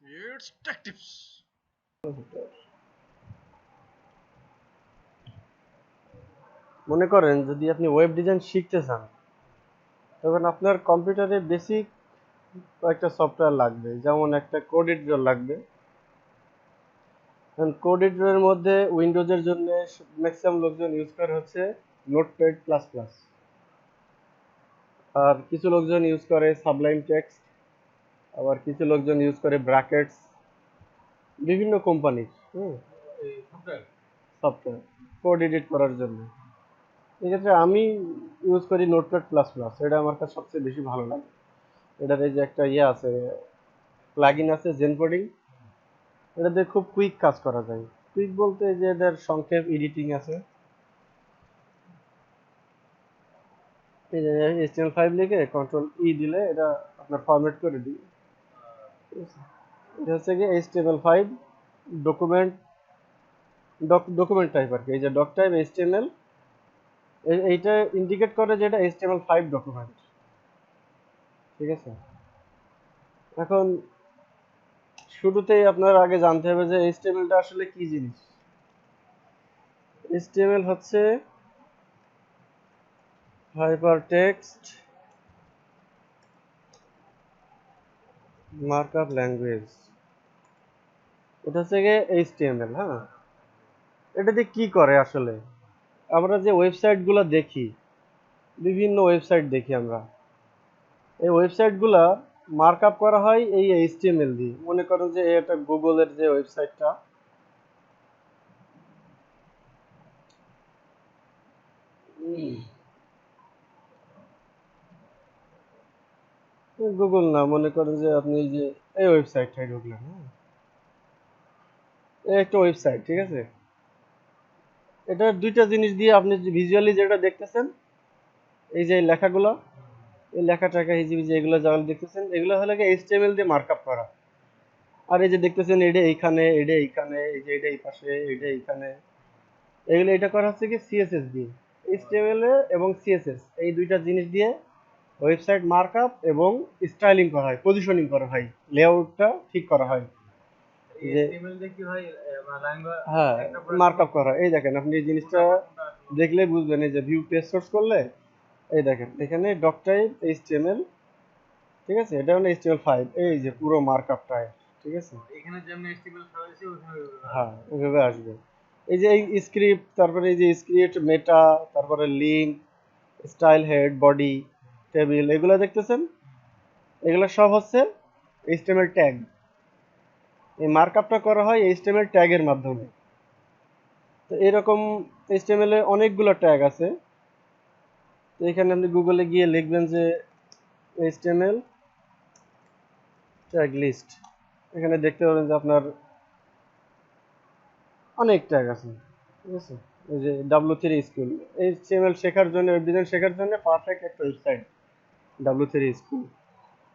It's tech tips. মনে করেন যদি আপনি ওয়েব ডিজাইন শিখতে চান তখন আপনার কম্পিউটারে বেসিক কয়েকটা সফটওয়্যার লাগবে, যেমন একটা কোড এডিটর লাগবে। কোড এডিটরের মধ্যে উইন্ডোজের জন্য ম্যাক্সিমাম লোকজন ইউজ করে হচ্ছে নোটপ্যাড প্লাস প্লাস, আর কিছু লোকজন ইউজ করে সাবলাইম টেক্সট, আবার কিছু লোকজন ইউজ করে ব্র্যাকেটস, বিভিন্ন কোম্পানির সফটওয়্যার কোড এডিট করার জন্য। এক্ষেত্রে আমি ইউজ করি নোটপ্যাড প্লাস প্লাস, এটা আমার কাছে সবচেয়ে বেশি ভালো লাগে। এটার এই যে একটা আছে, প্লাগইন আছে জেনকোডিং, এটা দিয়ে খুব কুইক কাজ করা যায়। কুইক বলতে যে এদের সংক্ষেপ এডিটিং আছে, এই যে HTML5 লিখে কন্ট্রোল দিলে এটা আপনার ফরম্যাট করে দিবে। এটা হচ্ছে কি HTML5 ডকুমেন্ট, ডকুমেন্ট টাইপ আর কি। এই যে ডক টাইপ HTML, এইটা ইন্ডিকেট করে যে এটা HTML5 ডকুমেন্ট। ঠিক আছে, এখন শুরুতেই আপনার আগে জানতে হবে যে HTML টা আসলে কি জিনিস। HTML হচ্ছে হাইপারটেক্সট মার্কআপ ল্যাঙ্গুয়েজ। এটা হচ্ছে গিয়ে HTML। হ্যাঁ, এটা দিয়ে কি করে আসলে? আমরা যে ওয়েবসাইটগুলো দেখি, বিভিন্ন ওয়েবসাইট দেখি আমরা, এই ওয়েবসাইটগুলা মার্কআপ করা হয় এই HTML দিয়ে। মনে করেন যে এটা গুগলের যে ওয়েবসাইটটা, গুগল না, মনে করেন যে আপনি এই যে এই ওয়েবসাইটটাই ঢুকলেন। হ্যাঁ, এই একটা ওয়েবসাইট, ঠিক আছে। এটা দুইটা জিনিস দিয়ে আপনি ভিজুয়ালি যেটা দেখতেছেন, এই যে লেখাগুলো, এই লেখাটাকে হিজিবিজি এগুলো যা দেখতেছেন, এগুলো হলো গিয়ে HTML দিয়ে মার্কআপ করা। আর এই যে দেখতেছেন এটা এইখানে, এটা এইখানে, এই যে এটা এই পাশে, এটা এইখানে, এগুলো এটা করা হচ্ছে কি CSS দিয়ে। HTML এবং CSS এই দুইটা জিনিস দিয়ে ওয়েবসাইট মার্কআপ এবং স্টাইলিং করা হয়, পজিশনিং করা হয়, লেআউটটা ঠিক করা হয়। যে হ্যাঁ, মার্কআপ করা হয়। এই দেখেন আপনি এই জিনিসটা দেখলে বুঝবেন, এই যে ভিউ পেজ সোর্স করলে এই দেখেন এখানে ডক টাইপ HTML, ঠিক আছে, এটা হলো HTML5, এই যে পুরো মার্কআপটা, ঠিক আছে, এখানে যেমন HTML খাওয়াইছে ওখানে হ্যাঁ ওইভাবে আসবে। এই যে এই স্ক্রিপ্ট, তারপরে এই যে স্ক্রিপ্ট মেটা, তারপরে link, style head, body, table, এগুলো দেখতেছেন, এগুলো সব হচ্ছে HTML ট্যাগ। এই মার্কআপটা করা হয় HTML ট্যাগের মাধ্যমে। তো এরকম HTML এ অনেকগুলো ট্যাগ আছে। তো এখানে আপনি গুগলে গিয়ে লিখবেন যে HTML ট্যাগ লিস্ট, এখানে দেখতে পাবেন যে আপনার অনেক ট্যাগ আছে। ঠিক আছে, এই যে W3 স্কুল, HTML শেখার জন্য, ওয়েব ডিজাইন শেখার জন্য পারফেক্ট একটা ওয়েবসাইট W3 স্কুল।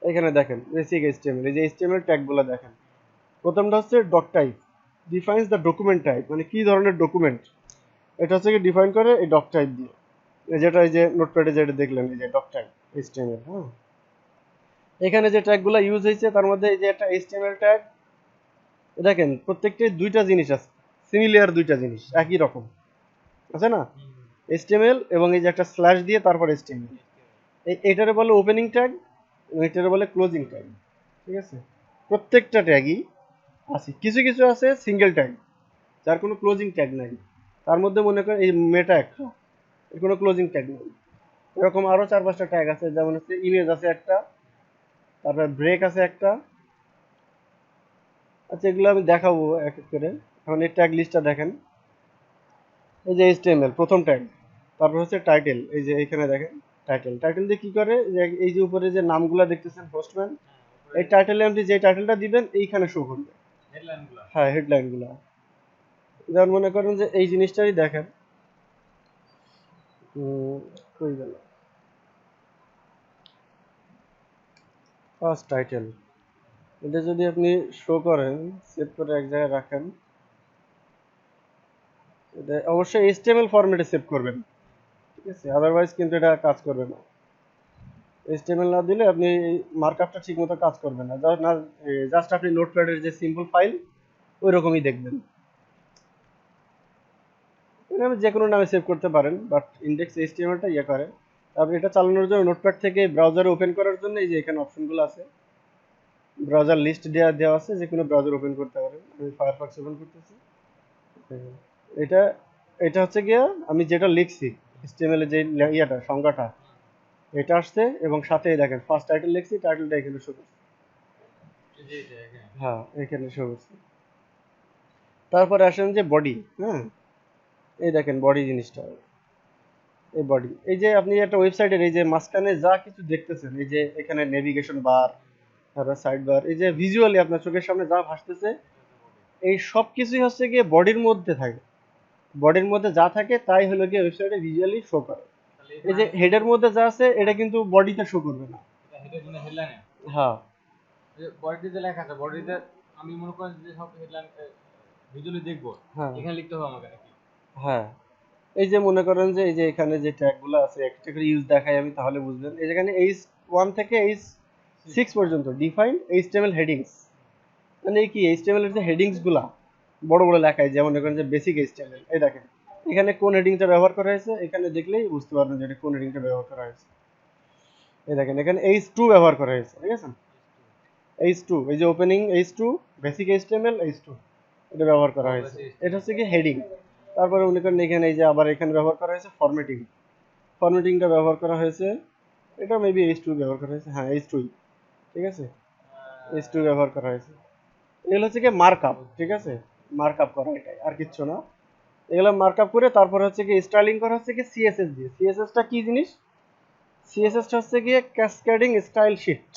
এখানে দেখেন বেসিক HTML, এই যে HTML ট্যাগগুলো দেখেন। প্রথমটা হচ্ছে doc type, defines the document type, মানে কি ধরনের ডকুমেন্ট, এটা হচ্ছে কি ডিফাইন করে এই ডক টাইপ দিয়ে। যেটা এই যে নোটপ্যাডে যেটা দেখলেন, এই যে ডক টাইপ HTML। হ্যাঁ, এখানে যে ট্যাগগুলো ইউজ হয়েছে তার মধ্যে এই যে একটা HTML ট্যাগ, দেখেন প্রত্যেকটাই দুইটা জিনিস আছে, সিমিলার দুইটা জিনিস একই রকম আছে না, HTML এবং এই যে একটা স্ল্যাশ দিয়ে তারপর HTML। এইটারে বলে ওপেনিং ট্যাগ, এটারে বলে ক্লোজিং ট্যাগ। ঠিক আছে, প্রত্যেকটা ট্যাগই আছে, কিছু কিছু আছে সিঙ্গেল ট্যাগ যার কোনো ক্লোজিং ট্যাগ নাই। তার মধ্যে মনে করেন এই মেটা একটা, এর কোনো ক্লোজিং ট্যাগ নেই। এরকম আরো 4-5টা ট্যাগ আছে, যেমন হচ্ছে ইমেজ আছে একটা, তারপর ব্রেক আছে একটা। আচ্ছা, এগুলো আমি দেখাবো এক এক করে। এখন এই ট্যাগ লিস্টটা দেখেন, এই যে HTML প্রথম ট্যাগ, তারপর হচ্ছে টাইটেল, এই যে এখানে দেখেন টাইটেল। টাইটেল দিয়ে কি করে, যে এই যে উপরে যে নামগুলা দেখতেছেন পোস্টম্যান, এই টাইটেলে আপনি যে টাইটেলটা দিবেন এইখানে শো করবে, হেডলাইনগুলো। হ্যাঁ হেডলাইনগুলো। যেমন মনে করেন যে এই জিনিসটাই দেখেন, কই গেল ফার্স্ট টাইটেল, এটা যদি আপনি শো করেন, সেভ করে এক জায়গায় রাখেন, এটা অবশ্যই HTML ফরম্যাটে সেভ করবেন, ঠিক আছে, আদারওয়াইজ কিন্তু এটা কাজ করবে না। এইচটিএমএল না দিলে আপনি মার্কআপটা ঠিকমতো কাজ করবে না। জাস্ট আপনি নোটপ্যাডের যে সিম্পল ফাইল ওই রকমই দেখবেন। এটা আপনি যে কোনো নামে সেভ করতে পারেন, বাট ইন্ডেক্স এইচটিএমএলটা ইয়ে করে। আপনি এটা চালানোর জন্য নোটপ্যাড থেকে ব্রাউজারে ওপেন করার জন্য এই যে এখানে অপশনগুলো আছে, ব্রাউজার লিস্ট দেওয়া আছে, যে কোনো ব্রাউজার ওপেন করতে পারেন। আমি ফায়ারফক্স ওপেন করতেছি। এটা এটা হচ্ছে গিয়া আমি যেটা লিখছি এইচটিএমএল এর যে ইয়াটা সংজ্ঞাটা এটা আসছে, এবং সাথে দেখেন ফার্স্ট টাইটেল লিখছি, টাইটেলটা এখানে শো করছে। হ্যাঁ, এখানে শো করছে। তারপরে আসেন যে বডি। হ্যাঁ, এই দেখেন বডি জিনিসটা, এই বডি, এই যে আপনি একটা ওয়েবসাইটের এই যে মাঝখানে যা কিছু দেখতেছেন, এই যে এখানে নেভিগেশন বার, তারপর সাইড বার, এই যে ভিজুয়ালি আপনার চোখের সামনে যা ভাসতেছে, এই সব কিছুই হচ্ছে গিয়ে বডির মধ্যে থাকে। বডির মধ্যে যা থাকে তাই হলো গিয়ে ওয়েবসাইটে ভিজুয়ালি শো করে। এই যে হেডের মধ্যে যা আছে এটা কিন্তু বডিতে শো করবে না। হ্যাঁ বডিতে লেখা আছে, বডিতে আমি মনে করেন যে সব হেডলাইন ভিজুয়ালি দেখবো, হ্যাঁ এখানে লিখতে হবে আমাকে নাকি? হ্যাঁ, এই যে মনে করেন যে এই যে এখানে যে ট্যাগগুলো আছে একটা করে ইউজ দেখাই আমি, তাহলে বুঝবেন। এই যেখানে H1 থেকে H6 পর্যন্ত ডিফাইন্ড এইচটিএমএল হেডিংস, মানে কি এইচটিএমএল এর যে হেডিংস গুলা বড় বড় লেখায়, যেমন মনে করেন যে বেসিক এইচটিএমএল, এই দেখেন এখানে কোন হেডিংটা ব্যবহার করা হয়েছে, এখানে দেখলেই বুঝতে পারবেন যে এটা কোন হেডিংটা ব্যবহার করা হয়েছে। এই দেখেন এখানে H2 ব্যবহার করা হয়েছে, ঠিক আছে? H2, এই যে opening H2, basic HTML H2, এটা ব্যবহার করা হয়েছে। এটা হচ্ছে কি হেডিং। তারপরে মনে করেন এখানে এই যে আবার এখানে ব্যবহার করা হয়েছে ফরম্যাটিং, ফরম্যাটিংটা ব্যবহার করা হয়েছে, এটা মেবি H2 ব্যবহার করা হয়েছে, হ্যাঁ H2, ঠিক আছে, H2 ব্যবহার করা হয়েছে। এগুলো হচ্ছে কি মার্কআপ, ঠিক আছে, মার্কআপ করা, এটাই আর কিচ্ছু না। এগুলো মার্কআপ করে তারপর হচ্ছে কি স্টাইলিং করা হচ্ছে কি সিএসএস দিয়ে। সিএসএসটা কি জিনিস? সিএসএসটা হচ্ছে কি cascading style sheet.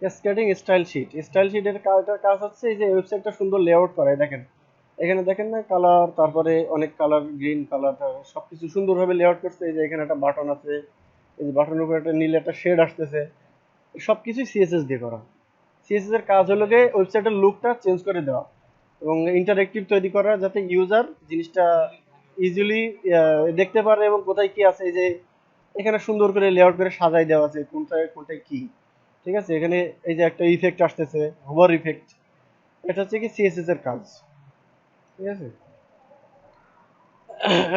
Cascading style sheet, style শিটের কাজ হচ্ছে এই যে ওয়েবসাইটটা সুন্দর লেআউট করা। দেখেন এখানে দেখেন না কালার, তারপরে অনেক কালার, গ্রিন কালার, সবকিছু সুন্দরভাবে লেআউট করছে। এই যে এখানে একটা বাটন আছে, এই যে বাটনের উপর একটা নীল একটা শেড আসতেছে, সবকিছুই সিএসএস দিয়ে করা। সিএসএস এর কাজ হলো গিয়ে ওয়েবসাইটের লুকটা চেঞ্জ করে দেওয়া এবং ইন্টারেক্টিভ তৈরি করা, যাতে ইউজার জিনিসটা ইজিলি দেখতে পারে এবং কোথায় কি আছে। এই যে এখানে সুন্দর করে লেআউট করে সাজাই দেওয়া আছে কোনটায় কোনটায় কি, ঠিক আছে। এখানে এই যে একটা ইফেক্ট আসতেছে, হোভার ইফেক্ট, এটা হচ্ছে কি সিএসএস এর কাজ, ঠিক আছে।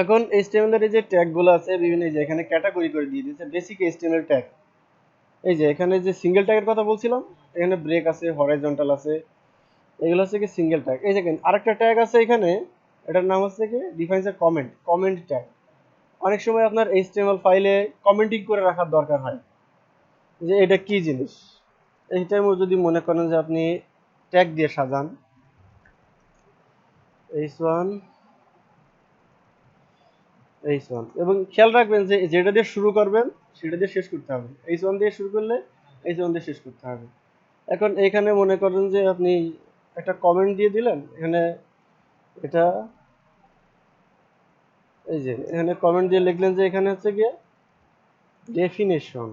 এখন এইচটিএমএল এর এই যে ট্যাগ গুলো আছে বিভিন্ন, এই যে এখানে ক্যাটাগরি করে দিয়ে দিয়েছে বেসিক এইচটিএমএল ট্যাগ। এই যে এখানে যে সিঙ্গেল ট্যাগের কথা বলছিলাম, এখানে ব্রেক আছে, হরাইজন্টাল আছে, এগুলো হচ্ছে কি সিঙ্গেল ট্যাগ। এই দেখেন আরেকটা ট্যাগ আছে এখানে, এটার নাম হচ্ছে কি ডিফাইন্স এ কমেন্ট, কমেন্ট ট্যাগ। অনেক সময় আপনার এইচটিএমএল ফাইলে কমেন্টিং করে রাখার দরকার হয় যে এটা কি জিনিস। এইটার মধ্যে যদি মনে করেন যে আপনি ট্যাগ দিয়ে সাজান, H1 H1, এবং খেয়াল রাখবেন যে যেটা দিয়ে শুরু করবেন সেটা দিয়ে শেষ করতে হবে। H1 দিয়ে শুরু করলে H1 দিয়ে শেষ করতে হবে। এখন এখানে মনে করেন যে আপনি একটা কমেন্ট দিয়ে দিলেন, এখানে এটা এই যে এখানে কমেন্ট দিয়ে লিখলেন যে এখানে হচ্ছে গিয়ে definition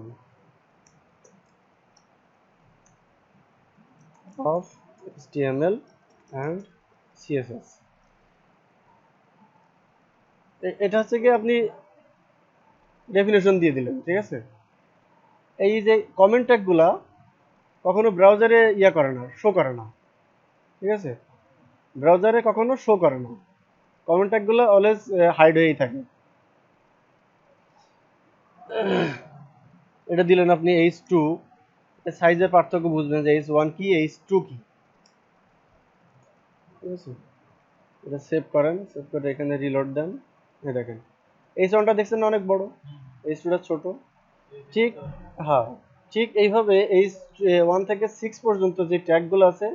of HTML and CSS। এটা হচ্ছে গিয়ে আপনি ডেফিনেশন দিয়ে দিলেন, ঠিক আছে। এই যে কমেন্ট ট্যাগগুলা কখনো ব্রাউজারে ইয়া করে না, শো করে না, ঠিক আছে, ব্রাউজারে কখনো শো করে না। কমেন্ট ট্যাগগুলো অলওয়েজ হাইড হয়েই থাকে। এটা দিলেন আপনি H2, সাইজের পার্থক্য বুঝবেন যে H1 কি H2 কি, ঠিক আছে। এটা সেভ করেন, সেভ করে এখানে রিলোড দেন। এই দেখেন H1টা দেখছেন না অনেক বড়, H2টা ছোট। ঠিক, হ্যাঁ, ঠিক এইভাবে H1 থেকে 6 পর্যন্ত যে ট্যাগগুলো আছে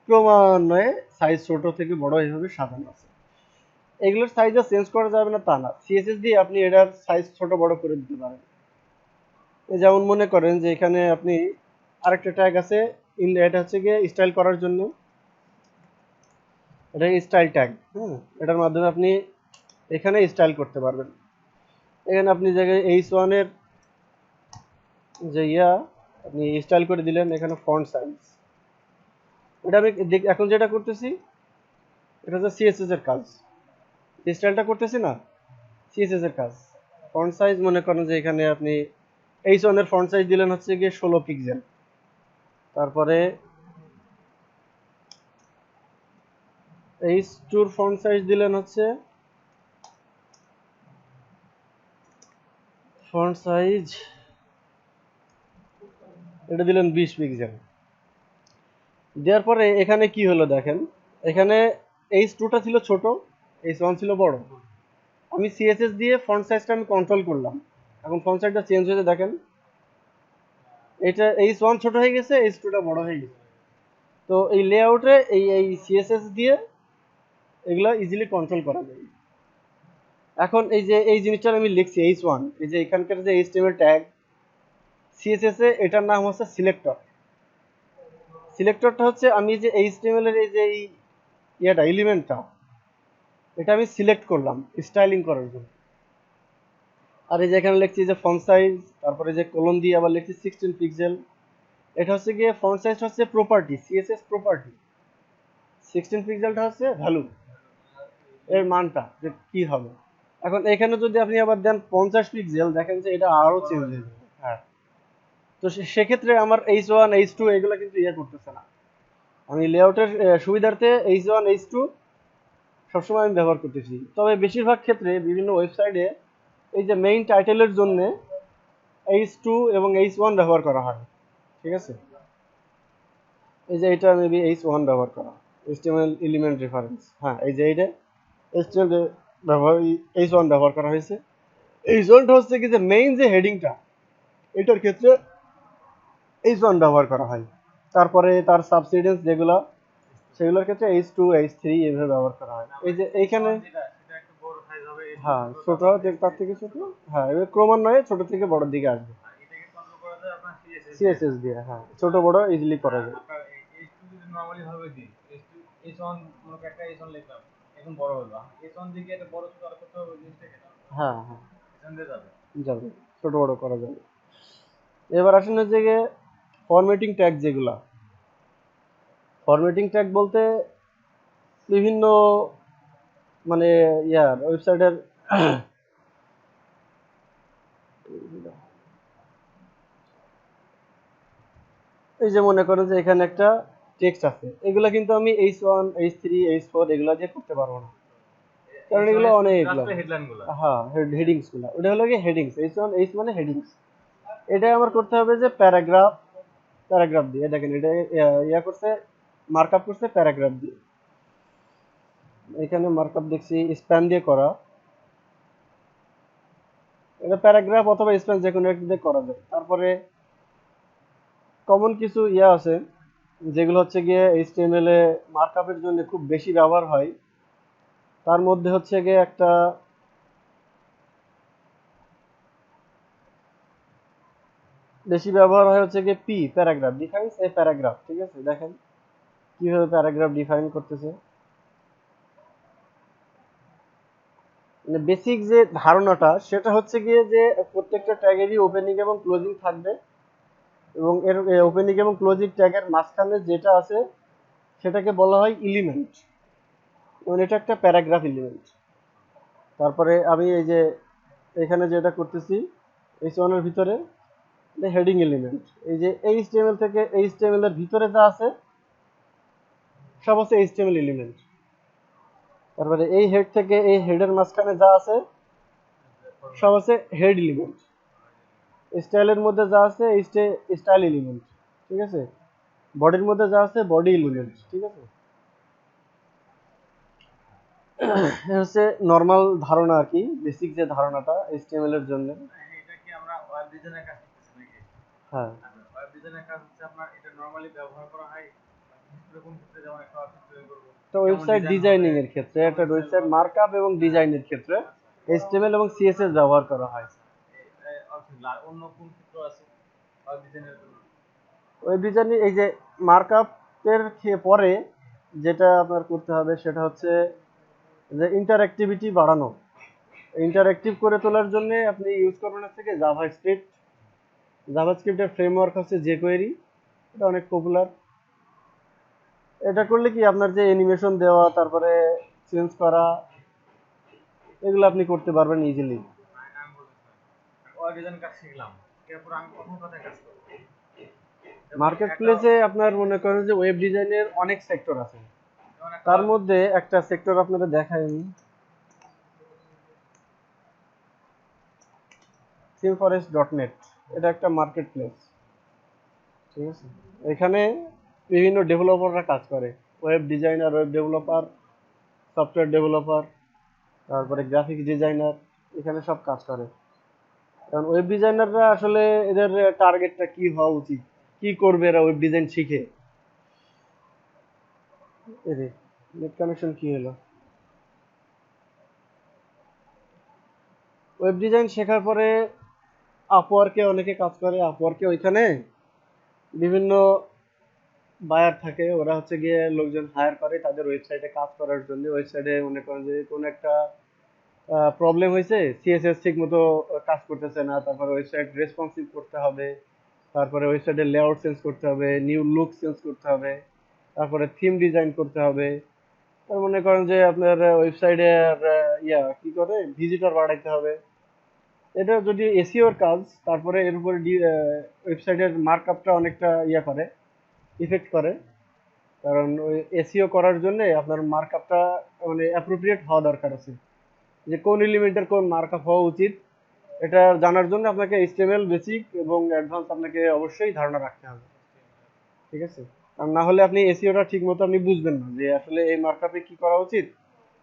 ক্রমান্বয়ে সাইজ ছোট থেকে বড় এইভাবে সাজানো আছে। এগুলোর সাইজও চেঞ্জ করা যাবে না তা না, সিএসএস দিয়ে আপনি এটার সাইজ ছোট বড় করে দিতে পারেন। যেমন মনে করেন যে এখানে আপনি আরেকটা ট্যাগ আছে, এটা হচ্ছে গিয়ে স্টাইল করার জন্য, এটা স্টাইল ট্যাগ। এটার মাধ্যমে আপনি এখানে স্টাইল করতে পারবেন। এখানে আপনি জায়গায় H1 এর যে আপনি স্টাইল করে দিলেন, এখানে ফন্ট সাইজ, এটা আমি এখন যেটা করতেছি এটা হচ্ছে সিএসএস এর কাজ, যে স্টাইলটা করতেছি না সিএসএস এর কাজ। ফন্ট সাইজ মনে করেন যে এখানে আপনি H1 এর ফন্ট সাইজ দিলেন হচ্ছে গিয়ে 16 পিক্সেল, তারপরে H2 এর ফন্ট সাইজ দিলেন হচ্ছে ফন্ট সাইজ এটা দিলেন 20 পিক্সেল। দেওয়ার পরে এখানে কি হলো দেখেন, এখানে H2 টা ছিল ছোট, H1 ছিল বড়। আমি সিএসএস দিয়ে ফন্ট সাইজটা আমি কন্ট্রোল করলাম, এখন ফন্ট সাইজটা চেঞ্জ হয়েছে দেখেন, এটা H1 ছোট হয়ে গেছে, H2 টা বড় হয়ে গেছে। তো এই লেআউটে এই সিএসএস দিয়ে এগুলা ইজিলি কন্ট্রোল করা যায়। এখন এই যে এই জিনিসটা আমি লিখছি H1, এই যে এখানকার যে HTML ট্যাগ সিএসএস এ এটার নাম হচ্ছে সিলেক্টর। সিলেক্টরটা হচ্ছে আমি যে HTML এর এই যে এই ইয়াটা এলিমেন্টটা এটা আমি সিলেক্ট করলাম স্টাইলিং করার জন্য। আর এই যে এখানে লিখছি যে ফন্ট সাইজ, তারপরে যে কলম দিয়ে আবার লিখছি 16 পিক্সেল। এটা হচ্ছে গিয়ে ফন্ট সাইজ হচ্ছে প্রপার্টি, সিএসএস প্রপার্টি, 16 পিক্সেলটা হচ্ছে ভ্যালু, এর মানটা যে কি হবে। এখন এখানে যদি আপনি আবার দেন 50 পিক্সেল, দেখেন যে এটা আরো চেঞ্জ হয়ে যাবে। হ্যাঁ, তো সেক্ষেত্রে আমার H1 H2 এগুলো কিন্তু ইয়ে করতেছে না, আমি লেআউটের সুবিধার্থে H1 H2 সবসময় আমি ব্যবহার করতেছি। তবে বেশিরভাগ ক্ষেত্রে বিভিন্ন ওয়েবসাইটে এই যে মেইন টাইটেলের জন্য H2 এবং H1 ব্যবহার করা হয়, ঠিক আছে। এই যে এটা মেবি H1 ব্যবহার করা, HTML এলিমেন্ট রেফারেন্স, হ্যাঁ এই যে এইটা HTML ব্যবহার H1 ব্যবহার করা হয়েছে। H1 টা হচ্ছে কি যে মেইন যে হেডিংটা এটার ক্ষেত্রে H1 ব্যবহার করা হয়, তারপরে তার সাবসিডেন্স যেগুলো সেগুলোর ক্ষেত্রে H2 H3 এইভাবে ব্যবহার করা হয়। এই যে এইখানে সেটা একটু বড় সাইজ হবে, হ্যাঁ ছোট ছোট তারপর তার থেকে ছোট, হ্যাঁ এবার ক্রমান্বয়ে ছোট থেকে বড়র দিকে আসবে আর এটাকে কন্ট্রোল করা যায় আপনার সিএসএস দিয়ে। সিএসএস দিয়ে, হ্যাঁ ছোট বড় ইজিলি করা যায়। আপনার H2 যদি নরমালি ভাবে দিই, H2 H1 মনে করেন একটা H1 লিখলাম, এখন বড় হলো, H1 দিকে এটা বড় ছোট আর করতে হবে জিনিসটাকে না, হ্যাঁ হ্যাঁ H1 দিয়ে যাবে। যাবে, ছোট বড় করা যাবে। এবার আসেন হচ্ছে গিয়ে ফরম্যাটিং ট্যাগ যেগুলা, ফরম্যাটিং ট্যাগ বলতে বিভিন্ন মানে ইয়ার ওয়েবসাইটের এই যে মনে করেন যে এখানে একটা টেক্সট আছে, এগুলা কিন্তু আমি H1 H3 H4 এগুলা দিয়ে করতে পারবো না, কারণ এগুলো অনেক জাস্ট হেডলাইন গুলো। হ্যাঁ হেডিংস গুলা, ওটা হলো কি হেডিংস, H1 H মানে হেডিংস। এটা আমার করতে হবে যে প্যারাগ্রাফ, প্যারাগ্রাফ দিয়ে দেখেন এটা ইয়া করছে, মার্কআপ করছে প্যারাগ্রাফ দিয়ে, এখানে মার্কআপ দেখছি স্প্যান দিয়ে করা, এটা প্যারাগ্রাফ অথবা স্প্যান যে কোনো একটা দিয়ে করা যায়। তারপরে কমন কিছু ইয়া আছে যেগুলো হচ্ছে গিয়ে HTML এ মার্কআপের জন্য খুব বেশি ব্যবহার হয়, তার মধ্যে হচ্ছে গিয়ে একটা বেশি ব্যবহার হয় হচ্ছে গিয়ে P, paragraph defines a paragraph, ঠিক আছে। দেখেন কিভাবে প্যারাগ্রাফ ডিফাইন করতেছে, মানে বেসিক যে ধারণাটা সেটা হচ্ছে গিয়ে যে প্রত্যেকটা ট্যাগেরই ওপেনিং এবং ক্লোজিং থাকবে, এবং এর ওপেনিং এবং ক্লোজিং ট্যাগের মাঝখানে যেটা আছে সেটাকে বলা হয় এলিমেন্ট, এবং এটা একটা প্যারাগ্রাফ এলিমেন্ট। তারপরে আমি এই যে এখানে যেটা করতেছি H1 এর ভিতরে হেডিং এলিমেন্ট, এই যে HTML থেকে HTML এর ভিতরে যা আছে সব হচ্ছে HTML এলিমেন্ট। তারপরে এই হেড থেকে এই হেডের মাঝখানে যা আছে সব আছে হেড এলিমেন্ট। স্টাইলের মধ্যে যা আছে স্টাইল এলিমেন্ট, ঠিক আছে। বডির মধ্যে যা আছে বডি এলিমেন্ট, ঠিক আছে। এটা হচ্ছে নর্মাল ধারণা আর কি, বেসিক যে ধারণাটা HTML এর জন্য। এটা কি আমরা ওয়েব ডিজাইনের কাজ করতেছি নাকি? হ্যাঁ, ওয়েব ডিজাইনের কাজ হচ্ছে আপনার এটা নরমালি ব্যবহার করা হয় এরকম ক্ষেত্রে, যেমন একটা ওয়েবসাইট তৈরি করব, তো কেমন ওয়েবসাইট ডিজাইন হবে, ডিজাইনিং এর ক্ষেত্রে, কেমন একটা স্টাইল ওয়েবসাইট হবে। মার্কআপ এবং ডিজাইনের ক্ষেত্রে HTML এবং CSS ব্যবহার করা হয়। আর অন্য কোন ক্ষেত্র আছে ওয়েব ডিজাইনের জন্য? ওয়েব ডিজাইনিং এই যে মার্কআপের পরে যেটা আপনার করতে হবে সেটা হচ্ছে যে ইন্টারঅ্যাক্টিভিটি বাড়ানো, ইন্টারঅ্যাক্টিভ করে তোলার জন্য আপনি ইউজ করবেন হচ্ছে কি জাভাস্ক্রিপ্ট। জাভাস্ক্রিপ্টের ফ্রেমওয়ার্ক হচ্ছে jQuery, এটা অনেক পপুলার। এটা করলে কি আপনার যে অ্যানিমেশন দেওয়া তারপরে চেঞ্জ করা এগুলো আপনি করতে পারবেন ইজিলি। আমি বলতেছিলাম ওয়েব ডিজাইন কাজ শিখলাম, এরপর আমি প্রথম কথায় কাজ করবো, যেমন মার্কেট একটা প্লেসে আপনার মনে করেন যে ওয়েব ডিজাইনের অনেক সেক্টর আছে, যেমন একটা তার মধ্যে একটা সেক্টর আপনারা দেখাই আমি, simforest.net, এটা একটা মার্কেট প্লেস, ঠিক আছে। এখানে বিভিন্ন ডেভেলপাররা কাজ করে, web designer, web developer, software developer, তারপরে গ্রাফিক্স ডিজাইনার, এখানে সব কাজ করে। কারণ ওয়েব ডিজাইনাররা আসলে এদের টার্গেটটা কি হওয়া উচিত, কি করবে এরা ওয়েব ডিজাইন শিখে। এরে নেট কানেকশন কি হলো? ওয়েব ডিজাইন শেখার পরে আপওয়ার্কে অনেকে কাজ করে, আপওয়ার্কে ওইখানে বিভিন্ন বায়ার থাকে, ওরা হচ্ছে গিয়ে লোকজন হায়ার করে তাদের ওয়েবসাইটে কাজ করার জন্য। ওয়েবসাইটে মনে করেন যে কোনো একটা প্রবলেম হয়েছে, সিএসএস ঠিক মতো কাজ করতেছে না, তারপরে ওয়েবসাইট রেসপন্সিভ করতে হবে, তারপরে ওয়েবসাইটের লেআউট চেঞ্জ করতে হবে, নিউ লুক চেঞ্জ করতে হবে, তারপরে থিম ডিজাইন করতে হবে। আর মনে করেন যে আপনার ওয়েবসাইটে কি করে ভিজিটর বাড়াইতে হবে। এটা যদি এসইওর কাজ, তারপরে এর উপরে ওয়েবসাইটের মার্কআপটা অনেকটা করে, ইফেক্ট করে। কারণ ওই এসইও করার জন্য আপনার মার্কআপটা মানে অ্যাপ্রোপ্রিয়েট হওয়া দরকার আছে, যে কোন এলিমেন্টের কোন মার্কআপ হওয়া উচিত। এটা জানার জন্য আপনাকে এইচটিএমএল বেসিক এবং অ্যাডভান্স আপনাকে অবশ্যই ধারণা রাখতে হবে, ঠিক আছে। আর না হলে আপনি এসইওটা ঠিক মতো আপনি বুঝবেন না যে আসলে এই মার্কআপে কি করা উচিত,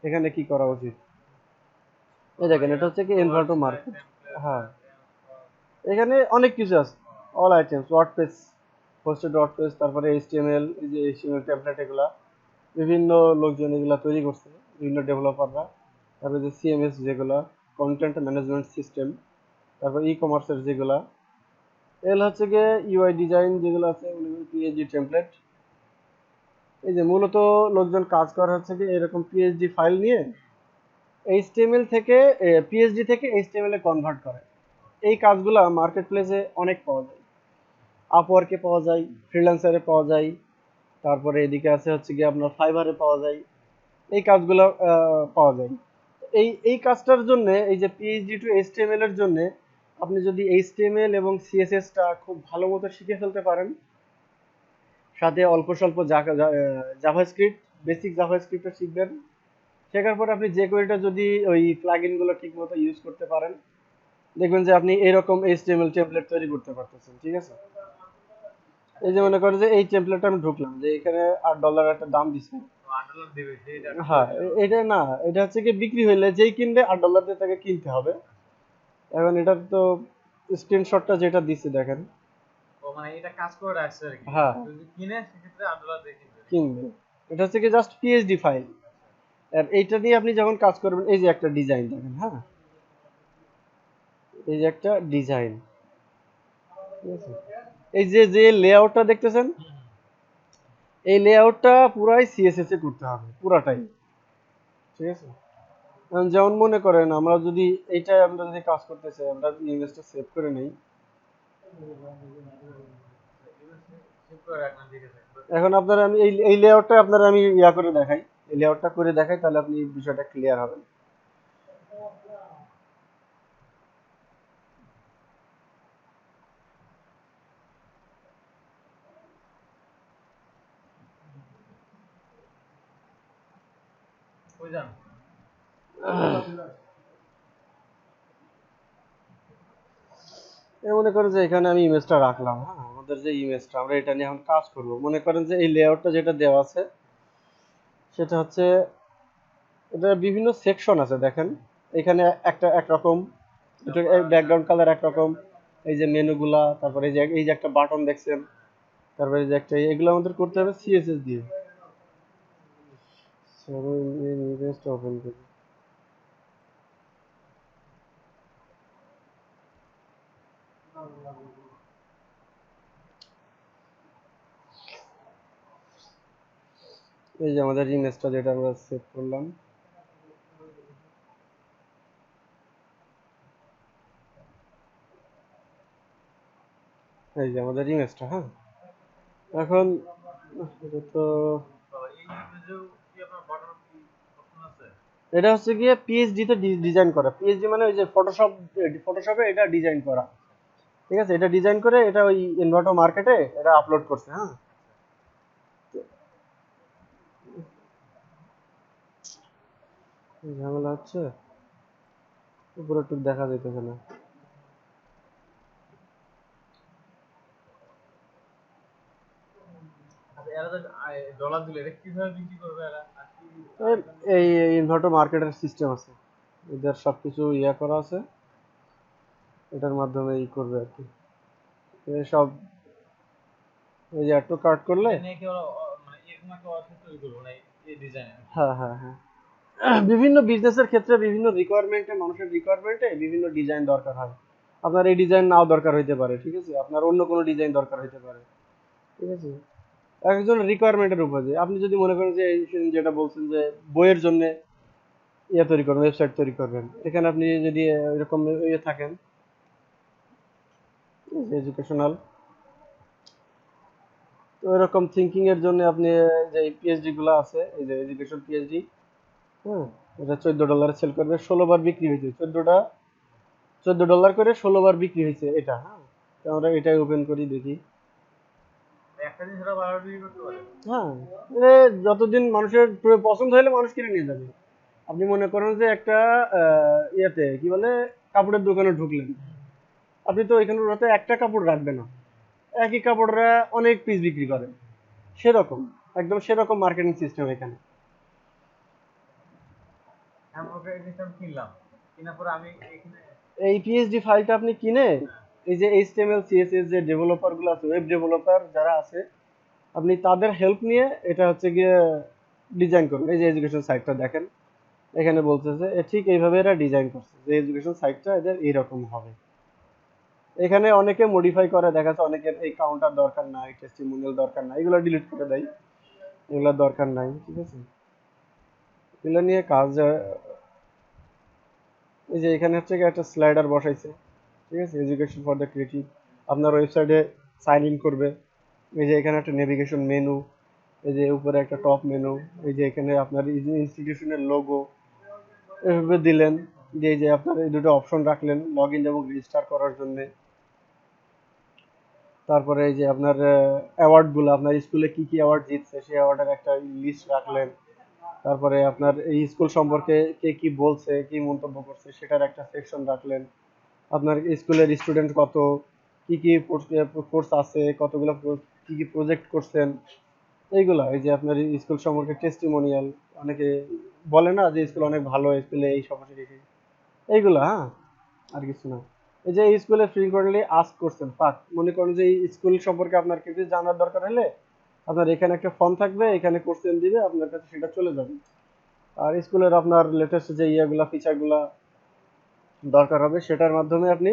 এখানে কি করা উচিত। এই দেখেন এটা হচ্ছে কি এনভার্টো মার্কআপ। হ্যাঁ, এখানে অনেক কিছু আছে, all items, WordPress, hosted WordPress, তারপরে এইচটিএমএল, এই যে এইচটিএমএল টেমপ্লেট, এগুলা বিভিন্ন লোকজন এগুলা তৈরি করছে, বিভিন্ন ডেভেলপাররা। তারপরে যে সিএমএস যেগুলা, কন্টেন্ট ম্যানেজমেন্ট সিস্টেম, তারপর ই কমার্সের যেগুলা, এল হচ্ছে গিয়ে ইউআই ডিজাইন যেগুলো আছে, পিএইচডি টেমপ্লেট। এই যে মূলত লোকজন কাজ করে হচ্ছে কি এরকম পিএইচডি ফাইল নিয়ে এইচটিএমএল থেকে পিএইচডি থেকে এইচটিএমএল এ কনভার্ট করে। এই কাজগুলা মার্কেট প্লেসে অনেক পাওয়া যায়, আপওয়ার্কে পাওয়া যায়, ফ্রিল্যান্সারে পাওয়া যায়, তারপরে এদিকে আছে হচ্ছে কি আপনার ফাইবারে পাওয়া যায়। এই কাজগুলো পাওয়া যায়। এই কাজটার জন্য, এই যে পিএইচডি টু এইচটিএমএল এর জন্য, আপনি যদি এইচটিএমএল এবং সিএসএসটা খুব ভালো মতো শিখে ফেলতে পারেন, সাথে অল্প স্বল্প জাভাস্ক্রিপ্ট, বেসিক জাভাস্ক্রিপ্টও শিখবেন, শেখার পরে আপনি যে কোয়েরিটা যদি ওই প্লাগইন গুলো ঠিক মতো ইউজ করতে পারেন, দেখবেন যে আপনি এরকম এইচটিএমএল টেমপ্লেট তৈরি করতে পারতেছেন, ঠিক আছে। এই যে মনে করেন যে এই টেমপ্লেটটা আমি ঢুকলাম, যে এখানে $8 একটা দাম দিছে। $8 দিবে, সেটা হ্যাঁ, এটা না, এটা হচ্ছে কি বিক্রি হইলে যেই কিনবে $8 দিয়ে তাকে কিনতে হবে। এখন এটার তো স্ক্রিনশটটা যেটা দিছে দেখেন। ও মানে এটা কাজ করে রাখছে আর কি, হ্যাঁ, যদি কিনে সেক্ষেত্রে $8 দিয়ে কিনবে নাকি? কিনবে। এটা হচ্ছে কি জাস্ট পিএইচডি ফাইল। আর এইটা দিয়ে আপনি যখন কাজ করবেন, এই যে একটা ডিজাইন দেখেন, হ্যাঁ, এই যে একটা ডিজাইন, ঠিক আছে। এই যে যে লেআউটটা দেখতেছেন, হুম, এই লেআউটটা পুরাই সিএসএস এ করতে হবে, পুরাটাই, ঠিক আছে। এখন যেমন মনে করেন আমরা যদি আমরা যদি কাজ করতে চাই, আমরা ইমেজটা সেভ করে নেই। সেভ করে রাখলাম, ঠিক আছে। এখন আপনার আমি এই লেআউটটা আপনার আমি করে দেখাই, এই লেআউটটা করে দেখাই, তাহলে আপনি বিষয়টা ক্লিয়ার হবেন। কই যান? এই মনে করেন যে এখানে আমি ইমেজটা রাখলাম, হ্যাঁ, আমাদের যে ইমেজটা আমরা এটা নিয়ে এখন কাজ করব। মনে করেন যে এই লেআউটটা যেটা দেওয়া আছে সেটা হচ্ছে, এটা বিভিন্ন সেকশন আছে দেখেন। এখানে একটা একরকম, এটা ব্যাকগ্রাউন্ড কালার একরকম, এই যে মেনুগুলা, তারপরে এই যে একটা বাটন দেখছেন, তারপরে এই যে একটা, এগুলো আমাদের করতে হবে সিএসএস দিয়ে। ইমেজটা ওপেন করি। এই যে আমাদের ইমেজটা যেটা আমরা সেভ করলাম, এই যে আমাদের ইমেজটা, হ্যাঁ। এখন এটা তো এটা হচ্ছে গিয়ে পিএইচডি তে ডিজাইন করা। পিএইচডি মানে ওই যে ফটোশপে এটা ডিজাইন করা, ঠিক আছে? এটা ডিজাইন করে এটা ওই ইনভার্টো মার্কেটে এটা আপলোড করছে। হ্যাঁ, ঝামেলা হচ্ছে, উপরে একটু দেখা যাইতেছে না। আচ্ছা, এরা যে ডলার দিলে এটা কিভাবে বিক্রি করবে এরা, আর কি এই ইনভার্টো মার্কেটের সিস্টেম আছে, এদের সবকিছু ইয়া করা আছে, এটার মাধ্যমে ই করবে আর কি। সব এই যে একটু কাট করলে, এটা নিয়ে কি ওরা মানে এরকম একটা ওয়েবসাইট তৈরি করবো না এই ডিজাইনে? হ্যাঁ হ্যাঁ হ্যাঁ, বিভিন্ন বিজনেসের ক্ষেত্রে বিভিন্ন রিকোয়ারমেন্টে, মানুষের রিকোয়ারমেন্টে বিভিন্ন ডিজাইন দরকার হয়। আপনার এই ডিজাইন নাও দরকার হইতে পারে, ঠিক আছে? আপনার অন্য কোনো ডিজাইন দরকার হইতে পারে, ঠিক আছে? একজন রিকোয়ারমেন্টের উপরে আপনি যদি মনে করেন যে এই যেটা বলছেন যে বইয়ের জন্য ইয়ে তৈরি করবেন, ওয়েবসাইট তৈরি করবেন, এখানে আপনি যদি এরকম ইয়ে থাকেন এডুকেশনাল, তো এরকম থিঙ্কিং এর জন্য আপনি যে পিএইচডি গুলো আছে, এই যে এডুকেশন পিএইচডি, হ্যাঁ, এটা $14 সেল করবে, 16 বার বিক্রি হয়েছে, 14 ডলার করে 16 বার বিক্রি হয়েছে এটা। হ্যাঁ, তো আমরা এটাই ওপেন করি দেখি। একটা জিনিস ওরা বারবার বিক্রি করতে পারে। হ্যাঁ, এ যতদিন মানুষের পছন্দ হলে মানুষ কিনে নিয়ে যাবে। আপনি মনে করেন যে একটা ইয়েতে কি বলে কাপড়ের দোকানে ঢুকলেন, আপনি তো এখানে হয়তো একটা কাপড় রাখবে না, একই কাপড়রা অনেক পিস বিক্রি করে, সেরকম, একদম সেরকম মার্কেটিং সিস্টেম এখানে। আমি ওকে এই জিনিসটা আমি কিনলাম, কেনার পরে আমি এখানে। এই পিএইচডি ফাইলটা আপনি কিনে এই যে এইচটিএমএল সিএসএস যে ডেভেলপার গুলো আছে, ওয়েব ডেভেলপার যারা আছে, আপনি তাদের হেল্প নিয়ে এটা হচ্ছে গিয়ে ডিজাইন করবেন। এই যে এডুকেশন সাইটটা দেখেন, এখানে বলতেছে ঠিক এইভাবে এরা ডিজাইন করছে যে এডুকেশন সাইটটা এদের এইরকম হবে। এখানে অনেকে মডিফাই করে, দেখা যাচ্ছে অনেকের এই কাউন্টার দরকার নাই, টেস্টিমোনিয়াল দরকার নাই, এগুলো ডিলিট করে দেয়, এগুলো দরকার নাই, ঠিক আছে? এগুলো নিয়ে কাজ এই যে এখানে হচ্ছে গিয়ে একটা স্লাইডার বসাইছে, ঠিক আছে? এডুকেশন ফর দ্য ক্রিয়েটিভ, আপনার ওয়েবসাইটে সাইন ইন করবে। এই যে এখানে একটা নেভিগেশন মেনু, এই যে উপরে একটা টপ মেনু, এই যে এখানে আপনার ইনস্টিটিউশনের লোগো এভাবে দিলেন, যে এই যে আপনার এই দুটো অপশন রাখলেন লগ ইন এবং রেজিস্টার করার জন্য। তারপরে এই যে আপনার অ্যাওয়ার্ড গুলো, আপনার স্কুলে কি কি অ্যাওয়ার্ড জিতছে সেই অ্যাওয়ার্ডের একটা লিস্ট রাখলেন। তারপরে আপনার এই স্কুল সম্পর্কে কে কি বলছে, কি মন্তব্য করছে সেটার একটা সেকশন রাখলেন। আপনার স্কুলের স্টুডেন্ট কত, কি কি কোর্স আছে, কতগুলো কি কি প্রজেক্ট করছেন, এইগুলা। এই যে আপনার স্কুল সম্পর্কে টেস্টিমোনিয়াল, অনেকে বলে না যে স্কুল অনেক ভালো, স্কুলে এই সমস্যা দেখি, এইগুলা। হ্যাঁ, আর কিছু না। এই যে এই স্কুলে ফ্রিকোয়েন্টলি আস্ক করছেন ফার্স্ট, মনে করেন যে এই স্কুল সম্পর্কে আপনার কিছু জানার দরকার হলে আপনার এখানে একটা ফর্ম থাকবে, এখানে কোশ্চেন দিবে, আপনার কাছে সেটা চলে যাবে। আর স্কুলের আপনার লেটেস্ট যে ইয়েগুলা ফিচারগুলা দরকার হবে সেটার মাধ্যমে আপনি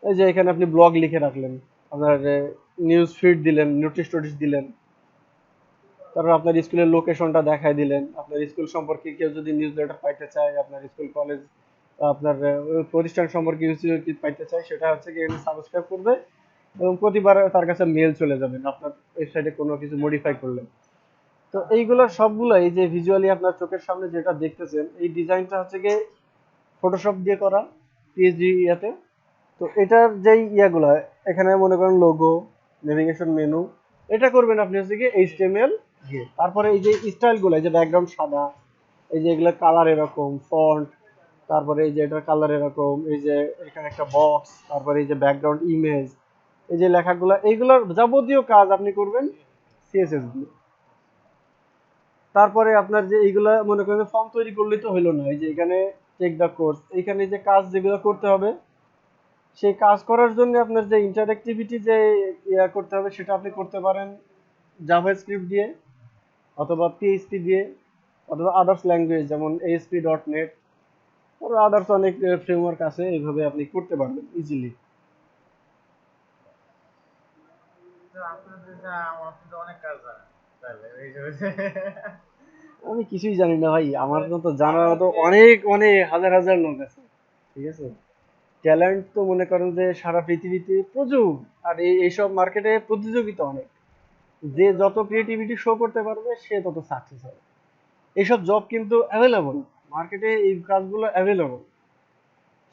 এই যে এখানে আপনি ব্লগ লিখে রাখলেন, আপনার নিউজ ফিড দিলেন, নোটিশ টোটিশ দিলেন, তারপর আপনার স্কুলের লোকেশনটা দেখায় দিলেন। আপনার স্কুল সম্পর্কে কেউ যদি নিউজ লেটার পাইতে চায়, আপনার স্কুল কলেজ আপনার প্রতিষ্ঠান সম্পর্কে ইউসিটি পাইতে চায়, সেটা হচ্ছে কি এখানে সাবস্ক্রাইব করবে এবং প্রতিবার তার কাছে মেল চলে যাবে আপনার ওয়েবসাইটে কোনো কিছু মডিফাই করলে। তো এইগুলো সবগুলো এই যে ভিজুয়ালি আপনার চোখের সামনে যেটা দেখতেছেন, এই ডিজাইনটা হচ্ছে গিয়ে ফটোশপ দিয়ে করা পিএইচডি ইয়াতে। তো এটার যেই ইয়াগুলো এখানে মনে করেন লোগো, নেভিগেশন মেনু, এটা করবেন আপনি হচ্ছে কি এইচটিএমএল দিয়ে। তারপরে এই যে স্টাইলগুলো, এই যে ব্যাকগ্রাউন্ড সাদা, এই যে এগুলো কালার এরকম, ফন্ট, তারপরে এই যে এটার কালার এরকম, এই যে এখানে একটা বক্স, তারপরে এই যে ব্যাকগ্রাউন্ড ইমেজ, এই যে লেখাগুলো, এইগুলোর যাবতীয় কাজ আপনি করবেন সিএসএস দিয়ে। তারপরে আপনার যে এইগুলা মনে করেন ফর্ম তৈরি করলেই তো হইলো না, এই যে এখানে চেক দ্য কোর্স, এইখানে যে কাজ যেগুলো করতে হবে সেই কাজ করার জন্য আপনার যে ইন্টারঅ্যাক্টিভিটি যে ইয়া করতে হবে সেটা আপনি করতে পারেন জাভাস্ক্রিপ্ট দিয়ে, অথবা পিএইচপি দিয়ে, অথবা আদার্স ল্যাঙ্গুয়েজ যেমন ASP.NET, আর আদার্স অনেক ফ্রেমওয়ার্ক আছে, এইভাবে আপনি করতে পারবেন ইজিলি। তো আপনার আমার কিন্তু অনেক কাজ জানেন তাহলে এই হিসেবে আমি কিছুই জানি না ভাই, আমার মতো জানার আপনার মতো যে অনেক অনেক হাজার হাজার লোক আছে, ঠিক আছে? ট্যালেন্ট তো মনে করেন যে সারা পৃথিবীতে প্রচুর, আর এইসব মার্কেটে প্রতিযোগিতা অনেক, যে যত ক্রিয়েটিভিটি শো করতে পারবে সে তত সাকসেস হবে। এইসব জব কিন্তু অ্যাভেলেবল, মার্কেটে এই কাজগুলো অ্যাভেলেবল।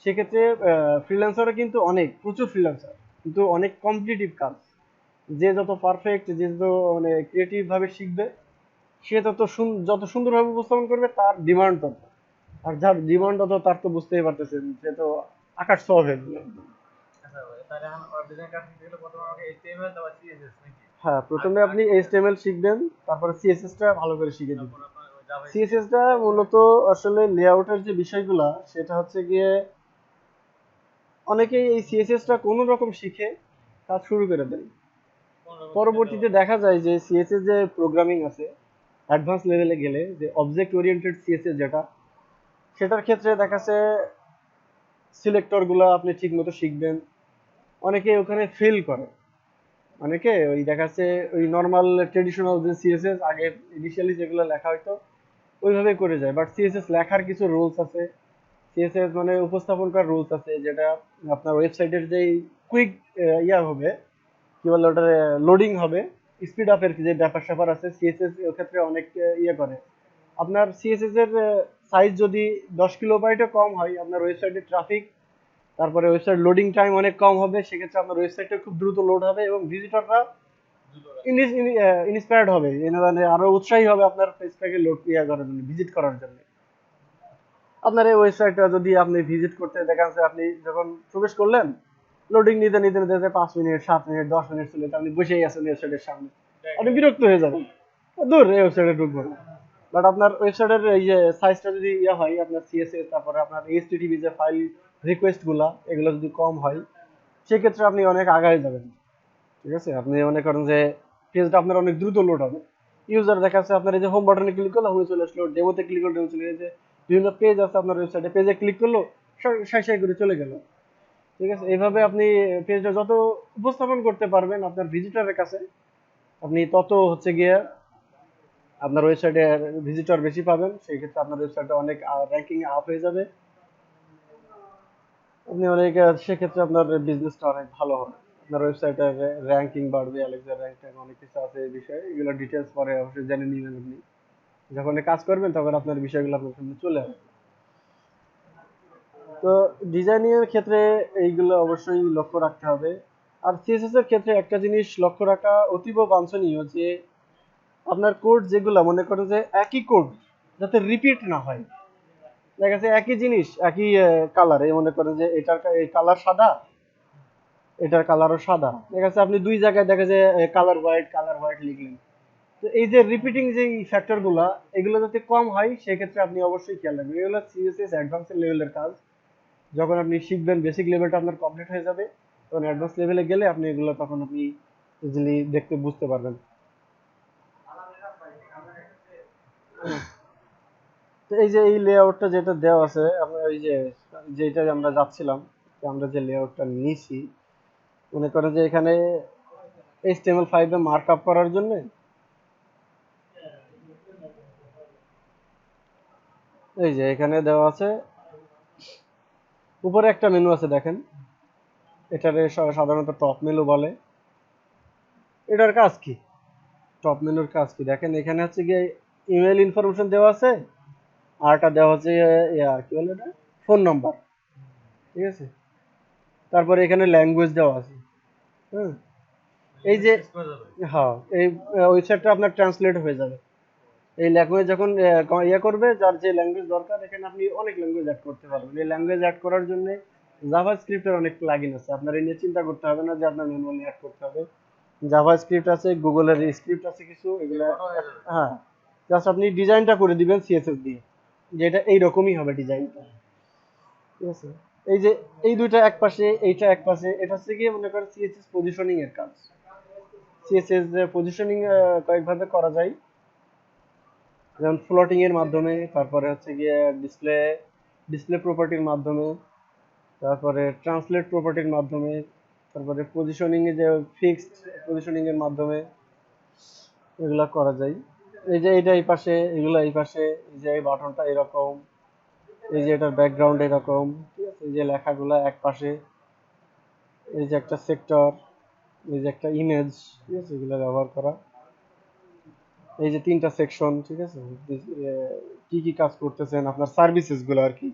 সেক্ষেত্রে ফ্রিল্যান্সারও কিন্তু অনেক, প্রচুর ফ্রিল্যান্সার, কিন্তু অনেক কম্পিটিটিভ কাজ। যে যত পারফেক্ট, যে যত মানে ক্রিয়েটিভ ভাবে শিখবে, সে যত সুন্দরভাবে উপস্থাপন করবে, তার ডিমান্ড তত। আর যার ডিমান্ড তত, তার তো বুঝতেই পারতেছেন, সে তো আকাশ ছোঁয়া হয়ে যাবে। আচ্ছা ভাই, তাহলে এখন ওয়েব ডিজাইন কাজ শিখতে গেলে প্রথমে আমাকে HTML তারপর CSS নাকি? হ্যাঁ, আর প্রথমে আর আপনি কি আছে? এইচটিএমএল শিখবেন, তারপরে সিএসএস টা ভালো করে শিখে তারপর দিবেন। আপনার ওই জাভা সিএসএস স্ক্রিপ্ট। টা মূলত আসলে লেআউটের যে বিষয়গুলা, সেটা হচ্ছে গিয়ে অনেকেই এই সিএসএস টা কোনো রকম শিখে কাজ শুরু করে দেয়। কোন রকম শিখাতে পরবর্তীতে হবে? দেখা যায় যে সিএসএস যে প্রোগ্রামিং আছে, অ্যাডভান্স লেভেলে গেলে যে অবজেক্ট ওরিয়েন্টেড সিএসএস যেটা, সেটার ক্ষেত্রে দেখা যাচ্ছে সিলেক্টর গুলা আপনি ঠিক মতো শিখবেন। অনেকে ওখানে ফেল করে, অনেকে ওই দেখা যাচ্ছে ওই নর্মাল ট্রেডিশনাল যে সিএসএস আগে ইনিশিয়ালি যেগুলো লেখা হয়তো ওইভাবে করে যায়, বাট সিএসএস লেখার কিছু রুলস আছে। সিএসএস মানে উপস্থাপন করার রুলস আছে, যেটা আপনার ওয়েবসাইটের যেই কুইক ইয়া হবে, কি বলে ওটা, লোডিং হবে, স্পিড আপের যে ব্যাপার স্যাপার আছে, সিএসএস এর ক্ষেত্রে অনেক ইয়ে করে। আপনার সিএসএস এর সাইজ যদি 10 কিলোবাইটও কম হয়, আপনার ওয়েবসাইটের ট্রাফিক, তারপরে ওয়েবসাইট লোডিং টাইম অনেক কম হবে, সেক্ষেত্রে আপনার ওয়েবসাইটটা খুব দ্রুত লোড হবে এবং ভিজিটররা দ্রুত কাজ। ইন্সপায়ার্ড হবে, মানে আরো উৎসাহী হবে আপনার পেজটাকে লোড ইয়া করার জন্য, ভিজিট করার জন্য। আপনার এই ওয়েবসাইটটা যদি আপনি ভিজিট করতে দেখা যাচ্ছে, আপনি যখন প্রবেশ করলেন, লোডিং নিতে নিতে নিতে 5 মিনিট, 7 মিনিট, 10 মিনিট চলে, আপনি বসেই আছেন ওয়েবসাইটের সামনে, আপনি বিরক্ত হয়ে যাবেন, দূর এই ওয়েবসাইটে ঢুকবো না। বাট আপনার ওয়েবসাইটের এই যে সাইজটা যদি ইয়া হয়, আপনার সিএসএস, তারপরে আপনার এইচটিটিপি যে ফাইল রিকোয়েস্ট গুলা, এগুলো যদি কম হয়, সেক্ষেত্রে আপনি অনেক আগায় যাবেন। ঠিক আছে, আপনি মনে করেন যে পেজটা আপনার অনেক দ্রুত লোড হবে। ইউজার দেখা যাচ্ছে আপনার এই যে হোম বাটনে ক্লিক করলো, হোমে চলে আসলো, ডেমোতে ক্লিক করলো, ডেমো চলে গেছে, বিভিন্ন পেজ আছে আপনার ওয়েবসাইটে, পেজে ক্লিক করলো, সাই সাই করে চলে গেল। ঠিক আছে, এইভাবে আপনি পেজটা যত উপস্থাপন করতে পারবেন আপনার ভিজিটরের কাছে, আপনি তত হচ্ছে গিয়ে আপনার ওয়েবসাইটে ভিজিটর বেশি পাবেন, সেই ক্ষেত্রে আপনার ওয়েবসাইটটা অনেক র্যাঙ্কিং আপ হয়ে যাবে। আপনি অনেক সেক্ষেত্রে আপনার বিজনেসটা অনেক ভালো হবে, আপনার ওয়েবসাইটের র্যাঙ্কিং বাড়বে, অ্যালেক্সা র্যাঙ্ক ট্যাঙ্ক অনেক কিছু আছে এই বিষয়ে, এগুলো ডিটেলস পরে অবশ্যই জেনে নেবেন। আপনি যখন কাজ করবেন তখন আপনার বিষয়গুলো আপনার সামনে চলে আসবে। তো ডিজাইনিং এর ক্ষেত্রে এইগুলো অবশ্যই লক্ষ্য রাখতে হবে। আর সিএসএস এর ক্ষেত্রে একটা জিনিস লক্ষ্য রাখা অতীব বাঞ্ছনীয়, যে আপনার কোড যেগুলো, মনে করেন যে একই কোড যাতে রিপিট না হয়। দেখা যাচ্ছে একই জিনিস, একই কালার, এই মনে করেন যে এটার এই কালার সাদা, এটার কালারও সাদা, দেখা যাচ্ছে আপনি দুই জায়গায় দেখা যায় কালার হোয়াইট লিখলেন। তো এই যে রিপিটিং যে ফ্যাক্টর গুলা, এগুলো যাতে কম হয়, সেক্ষেত্রে আপনি অবশ্যই খেয়াল রাখবেন। এগুলো সিএসএস অ্যাডভান্স লেভেলের কাজ, যখন আপনি শিখবেন, বেসিক লেভেলটা আপনার কমপ্লিট হয়ে যাবে, তখন অ্যাডভান্স লেভেলে গেলে আপনি এগুলো তখন আপনি ইজিলি দেখতে বুঝতে পারবেন। তো এই যে এই লেআউটটা যেটা দেওয়া আছে, আমরা এই যে যেটা আমরা যাচ্ছিলাম, যে আমরা যে লেআউটটা নিয়েছি, মনে করেন যে এখানে HTML5 এ মার্কআপ করার জন্য এই যে এখানে দেওয়া আছে, উপরে একটা মেনু আছে দেখেন, এটারে সাধারণত টপ মেনু বলে। এটার কাজ কি, টপ মেনুর কাজ কি দেখেন, এখানে হচ্ছে গিয়ে ইমেল ইনফরমেশন দেওয়া আছে, আর একটা দেওয়া হচ্ছে কি বলে এটা, ফোন নাম্বার। ঠিক আছে, তারপরে এখানে ল্যাঙ্গুয়েজ দেওয়া আছে। হুম, এই ল্যাঙ্গুয়েজ যে, চুজ করা যাবে? হ্যাঁ, এই ওয়েবসাইটটা আপনার ট্রান্সলেট হয়ে যাবে। এই ল্যাঙ্গুয়েজ যখন ইয়ে করবে, যার যে ল্যাঙ্গুয়েজ দরকার, এখানে আপনি অনেক ল্যাঙ্গুয়েজ অ্যাড করতে পারবেন। এই ল্যাঙ্গুয়েজ অ্যাড করার জন্য জাভা স্ক্রিপ্টের অনেক প্লাগইন আছে, আপনার এই নিয়ে চিন্তা করতে হবে না যে আপনার ম্যানুয়ালি অ্যাড করতে হবে। জাভা স্ক্রিপ্ট আছে, গুগলের স্ক্রিপ্ট আছে কিছু, এগুলো অটো হয়ে যাবে। হ্যাঁ, জাস্ট আপনি ডিজাইনটা করে দিবেন সিএসএস দিয়ে, যেটা এইরকমই হবে ডিজাইনটা। ঠিক আছে, এই যে এই দুইটা এক পাশে, এইটা এক পাশে, এটা হচ্ছে গিয়ে মনে করেন সিএসএস পজিশনিং এর কাজ। সিএসএস পজিশনিং কয়েকভাবে করা যায়, যেমন ফ্লোটিং এর মাধ্যমে, তারপরে হচ্ছে গিয়ে ডিসপ্লে ডিসপ্লে প্রপার্টির মাধ্যমে, তারপরে ট্রান্সলেট প্রপার্টির মাধ্যমে, তারপরে পজিশনিং এ যে ফিক্সড পজিশনিং এর মাধ্যমে এগুলা করা যায়। এই যে এটা এই পাশে, এগুলা এই পাশে, এই যে এই বাটনটা এরকম, এই যে এটার ব্যাকগ্রাউন্ড এরকম, ঠিক আছে, এই যে লেখাগুলা এক পাশে, এই যে একটা সেক্টর, এই যে একটা ইমেজ, ঠিক আছে, এগুলো ব্যবহার করা। এই যে তিনটা সেকশন, ঠিক আছে, কি কি কাজ করতেছেন আপনার সার্ভিসেস গুলো আর কি,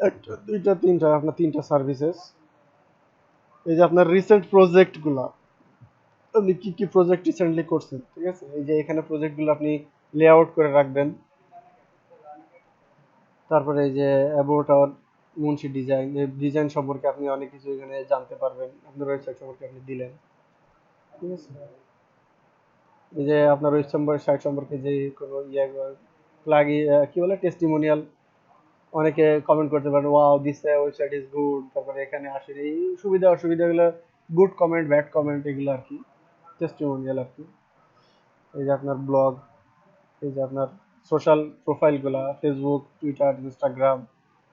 একটা দুইটা তিনটা আপনার তিনটা সার্ভিসেস। এই যে আপনার রিসেন্ট প্রজেক্ট গুলা, আপনি কি কি প্রজেক্ট রিসেন্টলি করছেন, ঠিক আছে, এই যে এখানে প্রজেক্ট গুলো আপনি লেআউট করে রাখবেন। তারপরে এই যে অ্যাবাউট আওয়ার মুন্সি ডিজাইন, এই ডিজাইন সম্পর্কে আপনি অনেক কিছু এখানে জানতে পারবেন, আপনার ওয়েবসাইট সম্পর্কে আপনি দিলেন, ঠিক আছে। এই যে আপনার ওয়েবসাইট সম্পর্কে যে কোনো ইয়ে লাগি কি বলে টেস্টিমোনিয়াল, অনেকে কমেন্ট করতে পারেন wow this website is good, তারপরে এখানে আসলে এই সুবিধা অসুবিধাগুলো, গুড কমেন্ট ব্যাড কমেন্ট এগুলো আর কি, টেস্টিমোনিয়াল আর কি। এই যে আপনার ব্লগ, এই যে আপনার সোশ্যাল প্রোফাইলগুলা ফেসবুক, টুইটার, ইনস্টাগ্রাম,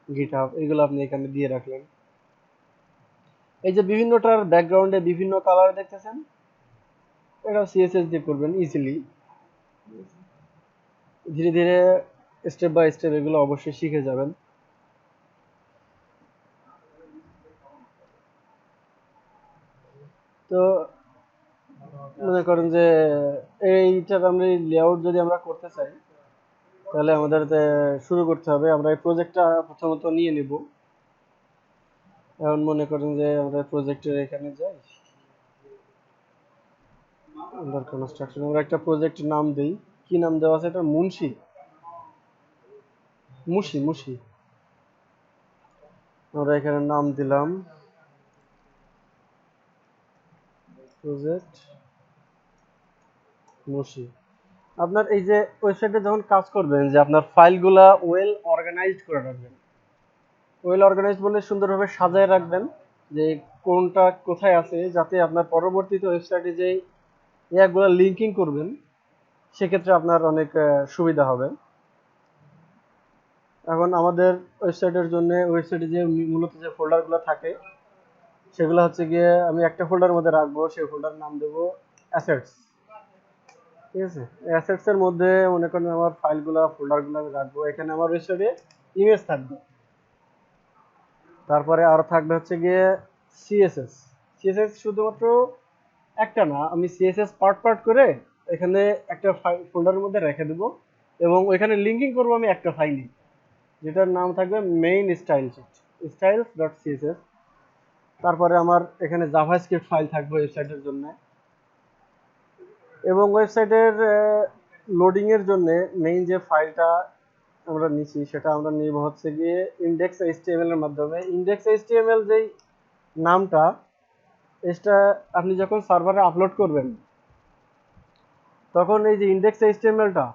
গিটহাব, এগুলো আপনি এখানে দিয়ে রাখলেন। এই যে বিভিন্নটার ব্যাকগ্রাউন্ডে বিভিন্ন কালার দেখতেছেন, এটা সিএসএস দিয়ে করবেন ইজিলি। ধীরে ধীরে স্টেপ বাই স্টেপ এগুলো অবশ্যই শিখে যাবেন। তো মনে করেন যে এইটার আমরা লেআউট যদি আমরা করতে চাই, তাহলে আমাদের শুরু করতে হবে, আমরা এই প্রজেক্টটা প্রথমত নিয়ে নিব। এখন মনে করেন যে আমরা প্রজেক্টের এখানে যাই, আন্ডার কনস্ট্রাকশন আমরা একটা প্রজেক্ট নাম দেই। কি নাম দেওয়া আছে এটা, মুন্সি, মুশি মুশি, আমরা এখানে নাম দিলাম প্রজেক্ট মুশি। আপনার এই যে ওয়েবসাইটে যখন কাজ করবেন, যে আপনার ফাইলগুলা ওয়েল অর্গানাইজড করে রাখবেন। ওয়েল অর্গানাইজড বলে সুন্দরভাবে সাজায় রাখবেন, যে কোনটা কোথায় আছে, যাতে আপনার পরবর্তীতে ওয়েবসাইটে যে ইয়াগুলো লিঙ্কিং করবেন সেক্ষেত্রে আপনার অনেক সুবিধা হবে। এখন আমাদের ওয়েবসাইটের জন্য ওয়েবসাইটে যে মূলত যে ফোল্ডারগুলো থাকে সেগুলো হচ্ছে গিয়ে আমি একটা ফোল্ডারের মধ্যে রাখবো, সেই ফোল্ডার নাম দেবো অ্যাসেটস, ঠিক আছে। অ্যাসেটস এর মধ্যে মনে করেন আমার ফাইলগুলো ফোল্ডারগুলো আমি রাখবো, এখানে আমার ওয়েবসাইটে ইমেজ থাকবে, তারপরে আরো থাকবে হচ্ছে গিয়ে সিএসএস। সিএসএস শুধুমাত্র একটা না, আমি সিএসএস পার্ট পার্ট করে এখানে একটা ফোল্ডারের মধ্যে রেখে দেবো, এবং ওইখানে লিঙ্কিং করবো আমি একটা ফাইলে, যেটার নাম থাকবে main style sheet, styles dot CSS. তারপরে আমার এখানে জাভাস্ক্রিপ্ট ফাইল থাকবে ওয়েবসাইটের জন্য, এবং ওয়েবসাইটের লোডিং এর জন্য মেইন যে ফাইলটা আমরা নিচ্ছি সেটা আমরা নিব হচ্ছে গিয়ে ইনডেক্স এইচটিএমএল এর মাধ্যমে। ইনডেক্স এইচটিএমএল যেই নামটা, এটা আপনি যখন সার্ভারে আপলোড করবেন তখন এই যে ইনডেক্স এইচটিএমএলটা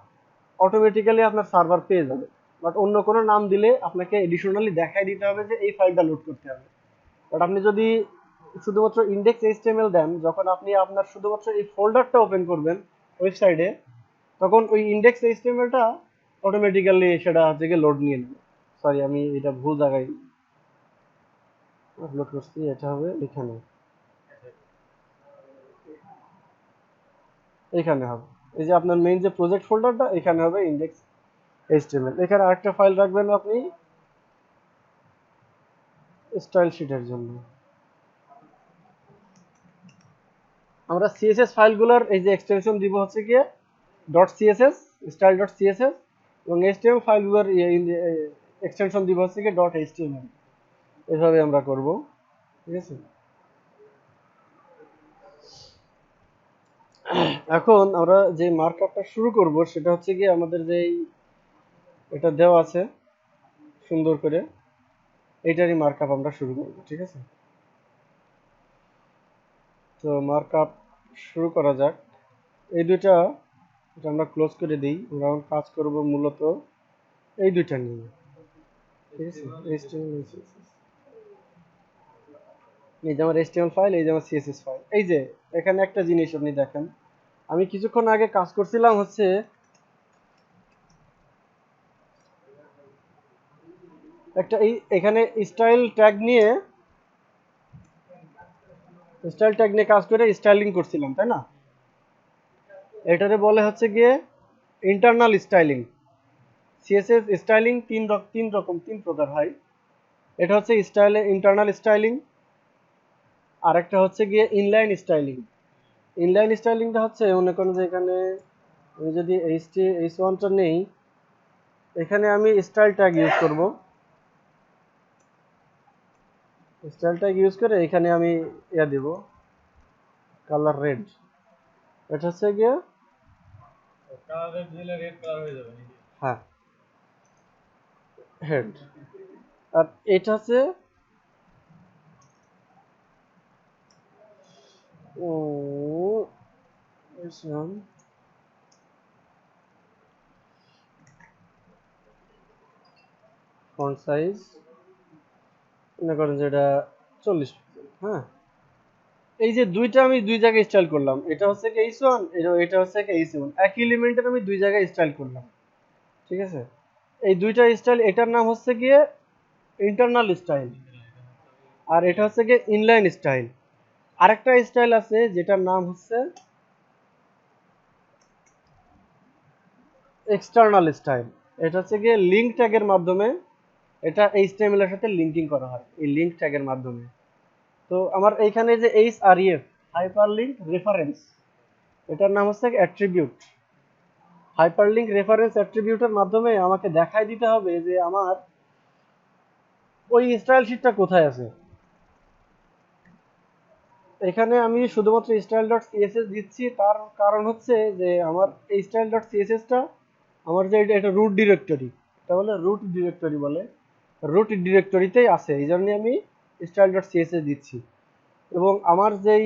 অটোমেটিক্যালি আপনার সার্ভার পেয়ে যাবে, বাট অন্য কোনো নাম দিলে আপনাকে এডিশনালি দেখাই দিতে হবে যে এই ফাইলটা লোড করতে হবে। বাট আপনি যদি শুধুমাত্র ইনডেক্স এইচটিএমএল দেন, যখন আপনি আপনার শুধুমাত্র এই ফোল্ডারটা ওপেন করবেন ওয়েবসাইটে, তখন ওই ইনডেক্স এইচটিএমএলটা অটোমেটিক্যালি সেটা হচ্ছে গিয়ে লোড নিয়ে নেবে। সরি, আমি এটা ভুল জায়গায় আপলোড করছি, এটা হবে এখানে, এখানে হবে। এই যে আপনার মেইন যে প্রজেক্ট ফোল্ডারটা, এখানে হবে ইনডেক্স এইচটিএমএল। এখানে আরেকটা ফাইল রাখবেন আপনি স্টাইল শিটের জন্য। আমরা সিএসএস ফাইলগুলোর এই যে এক্সটেনশন দিব হচ্ছে গিয়ে dot CSS, style dot CSS, এবং এইচটিএমএল ফাইলগুলোর এক্সটেনশন দিব হচ্ছে গিয়ে ডট এইচটিএমএল। এভাবে আমরা করব, ঠিক আছে। এখন আমরা যে মার্কআপটা শুরু করব সেটা হচ্ছে গিয়ে আমাদের যেই এটা দেওয়া আছে সুন্দর করে, এইটারই মার্কআপ আমরা শুরু করব, ঠিক আছে। তো মার্কআপ শুরু করা যাক। এই দুইটা এটা আমরা ক্লোজ করে দিই, আমরা এখন কাজ করব মূলত এই দুইটা নিয়ে, ঠিক আছে। HTML, CSS, এই যে আমার HTML ফাইল, এই যে আমার CSS ফাইল। এই যে এখানে একটা জিনিস আপনি দেখেন, আমি কিছুক্ষণ আগে কাজ করছিলাম হচ্ছে একটা এখানে স্টাইল ট্যাগ নিয়ে কাজ করে স্টাইলিং করছিলাম, তাই না। এটারে বলে হচ্ছে গিয়ে ইন্টারনাল স্টাইলিং। সিএসএস স্টাইলিং তিন প্রকার হয়। এটা হচ্ছে ইন্টারনাল স্টাইলিং, আর একটা হচ্ছে গিয়ে ইনলাইন স্টাইলিং। ইনলাইন স্টাইলিংটা হচ্ছে মনে করেন যে এখানে আমি যদি h1টা নেই, এখানে আমি স্টাইল ট্যাগ ইউজ করব। স্টাইল ট্যাগ ইউজ করে এখানে আমি ইয়া দিব, কালার রেড। এটা হচ্ছে গিয়ে কালার রেড দিলে রেড কালার হয়ে যাবে নাকি? হ্যাঁ হেড। আর এটা হচ্ছে ফন্ট সাইজ মনে করেন যে এটা 40 পিক্সেল। হ্যাঁ, এই যে দুইটা আমি দুই জায়গায় স্টাইল করলাম, এটা হচ্ছে কি h1, এটা হচ্ছে কি h1, একই এলিমেন্টের আমি দুই জায়গায় স্টাইল করলাম। ঠিক আছে, এই দুইটা স্টাইল, এটার নাম হচ্ছে গিয়ে ইন্টারনাল স্টাইল, আর এটা হচ্ছে গিয়ে ইনলাইন স্টাইল। আরেকটা স্টাইল আছে যেটার নাম হচ্ছে এক্সটার্নাল স্টাইল। এটা হচ্ছে গিয়ে লিঙ্ক ট্যাগের মাধ্যমে এটা HTML এর সাথে লিঙ্কিং করা হয় এই লিঙ্ক ট্যাগের মাধ্যমে। তো আমার এইখানে যে href হাইপারলিংক রেফারেন্স, এটার নাম হচ্ছে অ্যাট্রিবিউট। হাইপারলিংক রেফারেন্স অ্যাট্রিবিউটের মাধ্যমে আমাকে দেখাই দিতে হবে যে আমার ওই স্টাইল শিটটা কোথায় আছে। এখানে আমি শুধুমাত্র style.css দিচ্ছি, তার কারণ হচ্ছে যে আমার এই style.css-টা আমার যে এটা রুট ডিরেক্টরি, এটা বলে রুট ডিরেক্টরি বলে, রুট ডিরেক্টরিতেই আছে, এই জন্য আমি style.css দিচ্ছি। এবং আমার যেই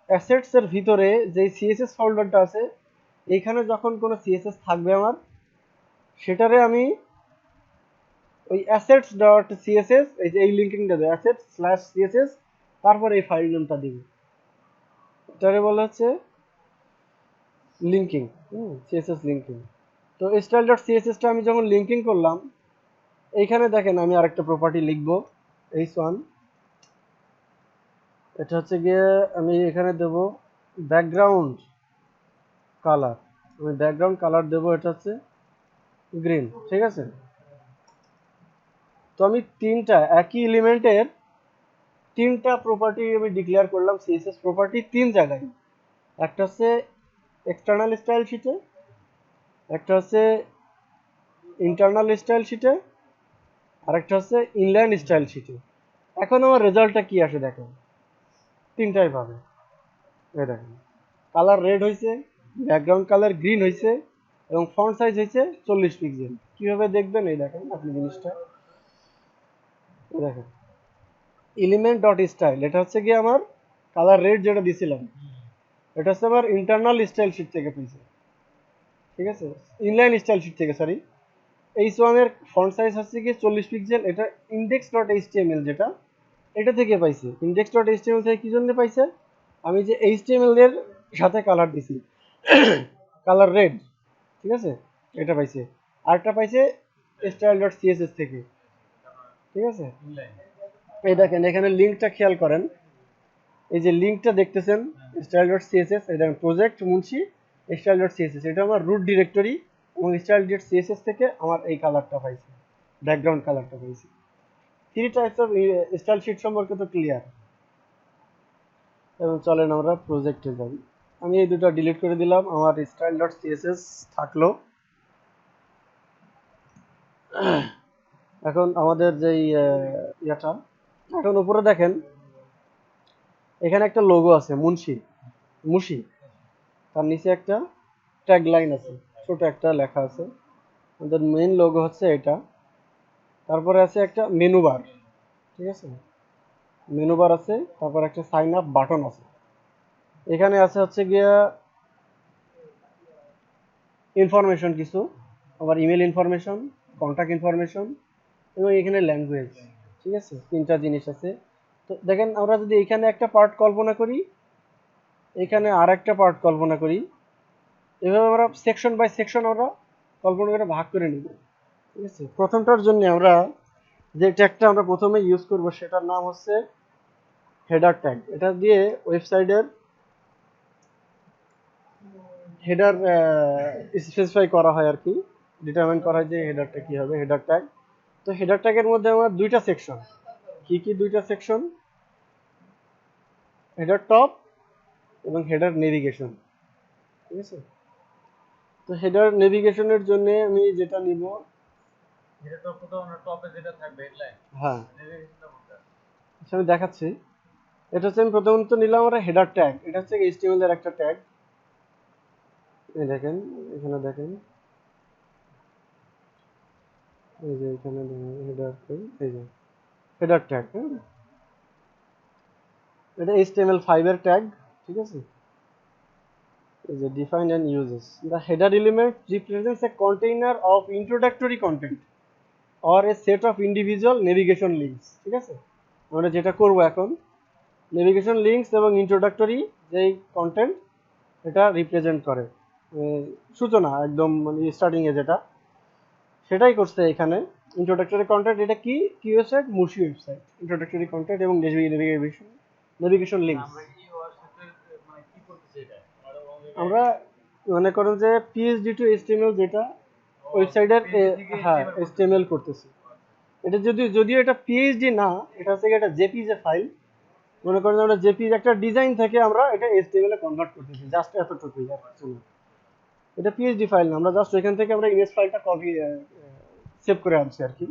অ্যাসেটস এর ভিতরে যেই সিএসএস ফোল্ডারটা আছে, এইখানে যখন কোনো সিএসএস থাকবে আমার, সেটারে আমি ওই অ্যাসেটস ডট সিএসএস, এই যে এই লিঙ্কিংটা দেয় অ্যাসেটস স্ল্যাশ সিএসএস, তারপর এই ফাইল নেমটা দিব, এটারে বলা হচ্ছে লিঙ্কিং, সিএসএস লিঙ্কিং। তো style.css টা আমি যখন লিঙ্কিং করলাম, এইখানে দেখেন আমি আরেকটা প্রপার্টি লিখবো h1। এটা হচ্ছে গিয়ে আমি এখানে দেব ব্যাকগ্রাউন্ড কালার, আমি ব্যাকগ্রাউন্ড কালার দেব, এটা হচ্ছে গ্রিন। ঠিক আছে, তো আমি তিনটা একই এলিমেন্টের তিনটা প্রপার্টি আমি ডিক্লেয়ার করলাম, সিএসএস প্রপার্টি তিন জায়গায়। একটা হচ্ছে এক্সটার্নাল স্টাইল শিটে, একটা হচ্ছে ইন্টারনাল স্টাইল শিটে, আর একটা হচ্ছে ইনলাইন স্টাইল শিটে। এখন আমার রেজাল্টটা কি আসে দেখেন, তিনটাই পাবে। এই দেখেন, কালার রেড হয়েছে, ব্যাকগ্রাউন্ড কালার গ্রিন হয়েছে, এবং ফন্ট সাইজ হয়েছে 40 পিক্সেল। কিভাবে দেখবেন এই দেখেন আপনি জিনিসটা, এই দেখেন এলিমেন্ট ডট স্টাইল, এটা হচ্ছে কি আমার কালার রেড যেটা দিছিলাম, এটা হচ্ছে আমার ইন্টারনাল স্টাইল শিট থেকে পেয়েছে। ঠিক আছে, ইনলাইন স্টাইল শিট থেকে, সরি। h1 এর ফন্ট সাইজ হচ্ছে কি 40 পিক্সেল, এটা ইনডেক্স ডট এইচটিএমএল যেটা, এটা থেকে পাইছে। ইনডেক্স ডট এইচটিএমএল থেকে কি জন্য পাইছে, আমি যে এইচটিএমএল এর সাথে কালার দিছি কালার রেড, ঠিক আছে, এটা পাইছে। আরেকটা পাইছে স্টাইল ডট সিএসএস থেকে। ঠিক আছে, ইনলাইন। এই দেখেন এখানে লিঙ্কটা খেয়াল করেন, এই যে লিঙ্কটা দেখতেছেন স্টাইল ডট সিএসএস, এই দেখেন project Munshi style dot CSS, এটা আমার রুট ডিরেক্টরি, এবং স্টাইল ডট সিএসএস থেকে আমার এই কালারটা পাইছি, ব্যাকগ্রাউন্ড কালারটা পাইছি। Three types of style sheet সম্পর্কে তো ক্লিয়ার। এবং চলেন আমরা প্রজেক্টে যাই। আমি এই দুটো ডিলিট করে দিলাম, আমার স্টাইল ডট সিএসএস থাকলো। এখন আমাদের যেই ইয়াটা, এখন উপরে দেখেন এখানে একটা লোগো আছে মুন্সি, মুশি, তার নিচে একটা ট্যাগ লাইন আছে, ছোট একটা লেখা আছে। আমাদের মেইন লোগো হচ্ছে এটা। তারপরে আছে একটা মেনু বার, ঠিক আছে, মেনু বার আছে, তারপর একটা সাইন আপ বাটন আছে। এখানে আছে হচ্ছে গিয়া ইনফরমেশন কিছু, আবার ইমেল ইনফরমেশন, কন্ট্যাক্ট ইনফরমেশন, এবং এখানে ল্যাঙ্গুয়েজ। ঠিক আছে, তিনটা জিনিস আছে। তো দেখেন আমরা যদি এখানে একটা পার্ট কল্পনা করি, এখানে আর একটা পার্ট কল্পনা করি, এভাবে আমরা সেকশন বাই সেকশন আমরা কল্পনা করে ভাগ করে নিব। ঠিক আছে, প্রথমটার জন্য আমরা যে ট্যাগটা আমরা প্রথমে ইউজ করব সেটার নাম হচ্ছে হেডার ট্যাগ। এটা দিয়ে ওয়েবসাইটের হেডার স্পেসিফাই করা হয় আর কি, ডিটারমাইন করা হয় যে হেডারটা কি হবে, হেডার ট্যাগ। তো হেডার ট্যাগের মধ্যে আমার দুইটা সেকশন, কি কি দুইটা সেকশন, হেডার টপ এবং হেডার নেভিগেশন। ঠিক আছে, তো হেডার নেভিগেশনের জন্য আমি যেটা নিব, এটা তো কোথাও না টপে যেটা থাকবে হেডলাইন হ্যাঁ নেভিগেশনটা কোনটা? আচ্ছা আমি দেখাচ্ছি। এটা হচ্ছে আমি প্রথমত নিলাম আমরা হেডার ট্যাগ, এটা হচ্ছে এইচটিএমএল এর একটা ট্যাগ। এই দেখেন, এখানে দেখেন, এই যে এখানে হেডার, এই যে হেডার ট্যাগ, হ্যাঁ এটা HTML5 এর ট্যাগ, ঠিক আছে। এই যে define and uses the header element represents a container of introductory content or a set of individual navigation links, ঠিক আছে। আমরা যেটা করব এখন, নেভিগেশন লিঙ্কস এবং ইন্ট্রোডাক্টরি যেই কন্টেন্ট এটা রিপ্রেজেন্ট করে, সূচনা একদম মানে স্টার্টিং এ যেটা, সেটাই করছে এখানে। ইন্ট্রোডাক্টরি কন্টেন্ট এটা কি কি ওয়েবসাইট, মুশি ওয়েবসাইট, ইন্ট্রোডাক্টরি কন্টেন্ট এবং নেভিগেশন লিঙ্কস। আমরা কি ওর সাথে মানে কি করতেছি এটা আরো অনেক আমরা মনে করেন যে পিএইচডি টু এইচটিএমএল যেটা ওয়েবসাইটের, হ্যাঁ এইচটিএমএল করতেছি। এটা যদিও এটা পিএইচডি না, এটা হচ্ছে একটা জেপিজি ফাইল। মনে করেন আমরা জেপিজি একটা ডিজাইন থেকে আমরা এটা এইচটিএমএল এ কনভার্ট করতেছি, জাস্ট এতটুকুই আর কিছু না। এটা পিএইচডি ফাইল না, আমরা জাস্ট এখান থেকে আমরা ইমেজ ফাইলটা কপি সেভ করে আনছি আর কি।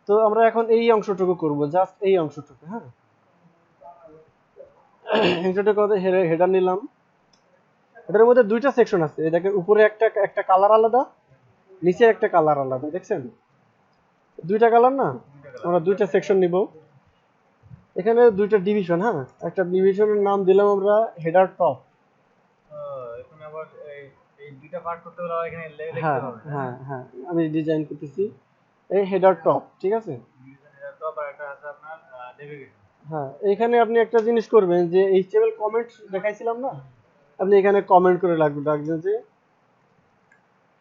তো আমরা এখন এই অংশটুকু করব, জাস্ট এই অংশটুকু, হ্যাঁ অংশটুকু হেডার নিলাম। এটার মধ্যে দুইটা সেকশন আছে, এই দেখেন উপরে একটা একটা কালার আলাদা, নিচে একটা কালার আলাদা, দেখছেন দুইটা কালার না। আমরা দুইটা সেকশন নিব, এখানে দুইটা ডিভিশন, হ্যাঁ একটা ডিভিশনের নাম দিলাম আমরা হেডার টপ। এখানে আবার এই দুইটা পার্ট করতে হলে আবার এখানে লিখতে হ্যাঁ হবে। হ্যাঁ হ্যাঁ আমি ডিজাইন করতেছি এই হেডার টপ, ঠিক আছে। এটা টপ আর একটা আছে আপনার নেভিগেশন। হ্যাঁ এখানে আপনি একটা জিনিস করবেন যে এইচটিএমএল কমেন্ট দেখাইছিলাম না, আপনি এখানে কমেন্ট করে রাখবেন যে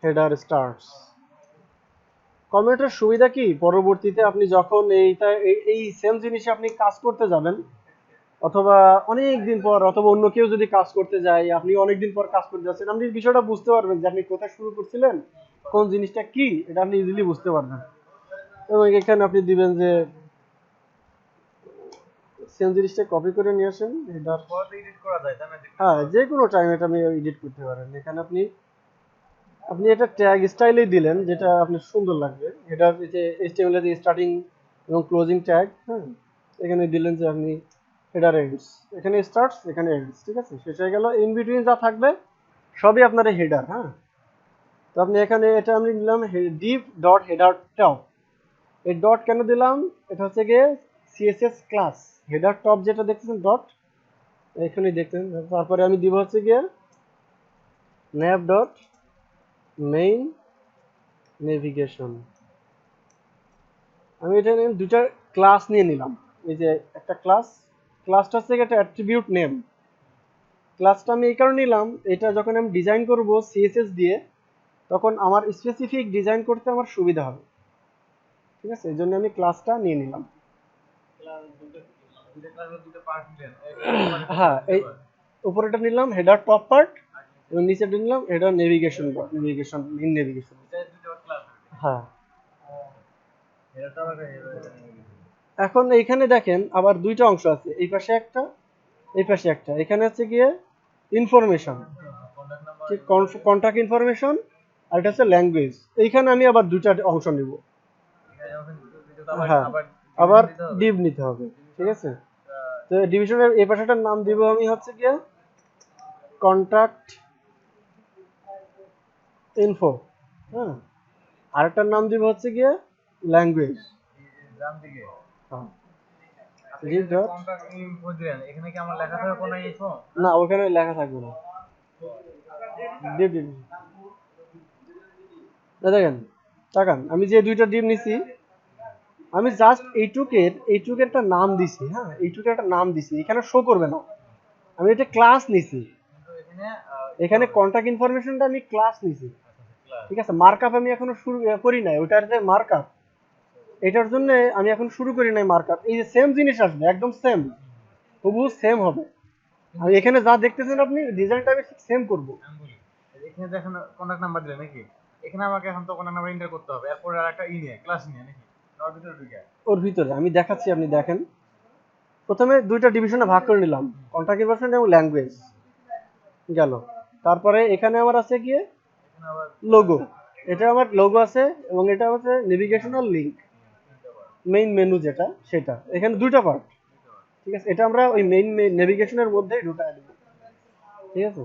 হেডার স্টার্টস। কমেন্টের সুবিধা কি, পরবর্তীতে আপনি যখন এইটা এই সেম জিনিসে আপনি কাজ করতে যাবেন, অথবা অনেক দিন পর, অথবা অন্য কেউ যদি কাজ করতে যায়, আপনি অনেক দিন পর কাজ করতে যাচ্ছেন, আপনি বিষয়টা বুঝতে পারবেন যে আপনি কোথায় শুরু করছিলেন, কোন জিনিসটা কি, এটা আপনি ইজিলি বুঝতে পারবেন। এবং এখানে আপনি দিবেন যে সেম জিনিসটা কপি করে নিয়ে আসেন হেডার। পরে এডিট করা যায় তাই না? হ্যাঁ যে কোনো টাইম এটা আপনি এডিট করতে পারেন। এখানে আপনি আপনি এটা ট্যাগ স্টাইলেই দিলেন যেটা আপনার সুন্দর লাগবে। এটা যে এইচটিএমএল এর স্টার্টিং এবং ক্লোজিং ট্যাগ, হ্যাঁ এখানে দিলেন যে আপনি হেডার এন্ডস, এখানে স্টার্টস এখানে এন্ডস, ঠিক আছে, শেষ হয়ে গেল। ইন বিটুইন যা থাকবে সবই আপনার হেডার, হ্যাঁ। তো আপনি এখানে এটা আমি দিলাম ডিপ ডট হেডার টপ। এই ডট কেন দিলাম, এটা হচ্ছে গিয়ে সিএসএস ক্লাস হেডার টপ যেটা দেখতেছেন ডট, এখানে দেখতেন। তারপরে আমি দিব হচ্ছে গিয়ে nav ডট মেইন নেভিগেশন। আমি এটা দুইটা ক্লাস নিয়ে নিলাম। এই যে একটা ক্লাসটা হচ্ছে একটা অ্যাট্রিবিউট নেম। ক্লাসটা আমি এই কারণে নিলাম, এটা যখন আমি ডিজাইন করব সিএসএস দিয়ে, তখন আমার স্পেসিফিক ডিজাইন করতে আমার সুবিধা হবে, ঠিক আছে, এই জন্য আমি ক্লাসটা নিয়ে নিলাম। ক্লাস দুটো ক্লাসের দুটো পার্ট নিলেন। হ্যাঁ এই উপরেটা নিলাম হেডার টপ পার্ট, এবং নিচেটা নিলাম হেডার নেভিগেশন মেইন নেভিগেশন। দুটো ক্লাস। হ্যাঁ এটা তো আবার এখন এইখানে দেখেন আবার দুইটা অংশ আছে, এই পাশে একটা এই পাশে একটা। এখানে হচ্ছে গিয়ে ইনফরমেশন, কন্টাক্ট নাম্বার ঠিক কন্টাক্ট ইনফরমেশন, আর এটা হচ্ছে ল্যাঙ্গুয়েজ। এইখানে আমি আবার দুইটা অংশ নিব। হ্যাঁ আবার ডিভ নিতে হবে, ঠিক আছে। তো ডিভিশনের এই পাশটার নাম দিব আমি হচ্ছে গিয়ে কন্টাক্ট ইনফো, হ্যাঁ, আরেকটার নাম দিব হচ্ছে গিয়ে ল্যাঙ্গুয়েজ। জান দিকে হ্যাঁ ডিভ ডট কন্টাক্ট ইনফো দিলেন, এখানে কি আমার লেখা থাকবে কোন ইনফো? না ওখানে লেখা থাকবে না। ডিভ দেখেন, তাকান আমি যে দুইটা ডিভ নিছি, আমি জাস্ট এইটুকের একটা নাম দিছি, হ্যাঁ এইটুকের একটা নাম দিছি, এখানে শো করবে না। আমি এটা ক্লাস নিছি, কিন্তু এখানে এখানে কন্টাক্ট ইনফরমেশনটা আমি ক্লাস নিছি, ঠিক আছে। মার্কআপ আমি এখনো শুরু করি নাই, ওটার যে মার্কআপ, এটার জন্য আমি এখন শুরু করি নাই মার্কআপ। এই যে সেম জিনিস আসবে, একদম সেম, হুবহু সেম হবে। আর এখানে যা দেখতেছেন আপনি ডিজাইনটা আমি সেম করব। এখানে দেখেন কন্টাক্ট নাম্বার দিলেন নাকি? এখানে আমাকে এখন তো কন্টাক্ট নাম্বার এন্টার করতে হবে, এরপর আর একটা নিয়ে ক্লাস নিয়ে নাকি ওর ভিতরে ঢুকে। ওর ভিতরে আমি দেখাচ্ছি, আপনি দেখেন। প্রথমে দুইটা ডিভিশনে ভাগ করে নিলাম, কন্টাক্ট ইনফরমেশন এবং ল্যাঙ্গুয়েজ গেল। তারপরে এখানে আমার আছে কি এখানে আবার লোগো, এটা আমার লোগো আছে, এবং এটা হচ্ছে নেভিগেশনাল লিংক, মেইন মেনু যেটা সেটা। এখানে দুইটা পার্ট, ঠিক আছে, এটা আমরা ওই মেইন নেভিগেশনের মধ্যেই ঢুকায় দেব, ঠিক আছে।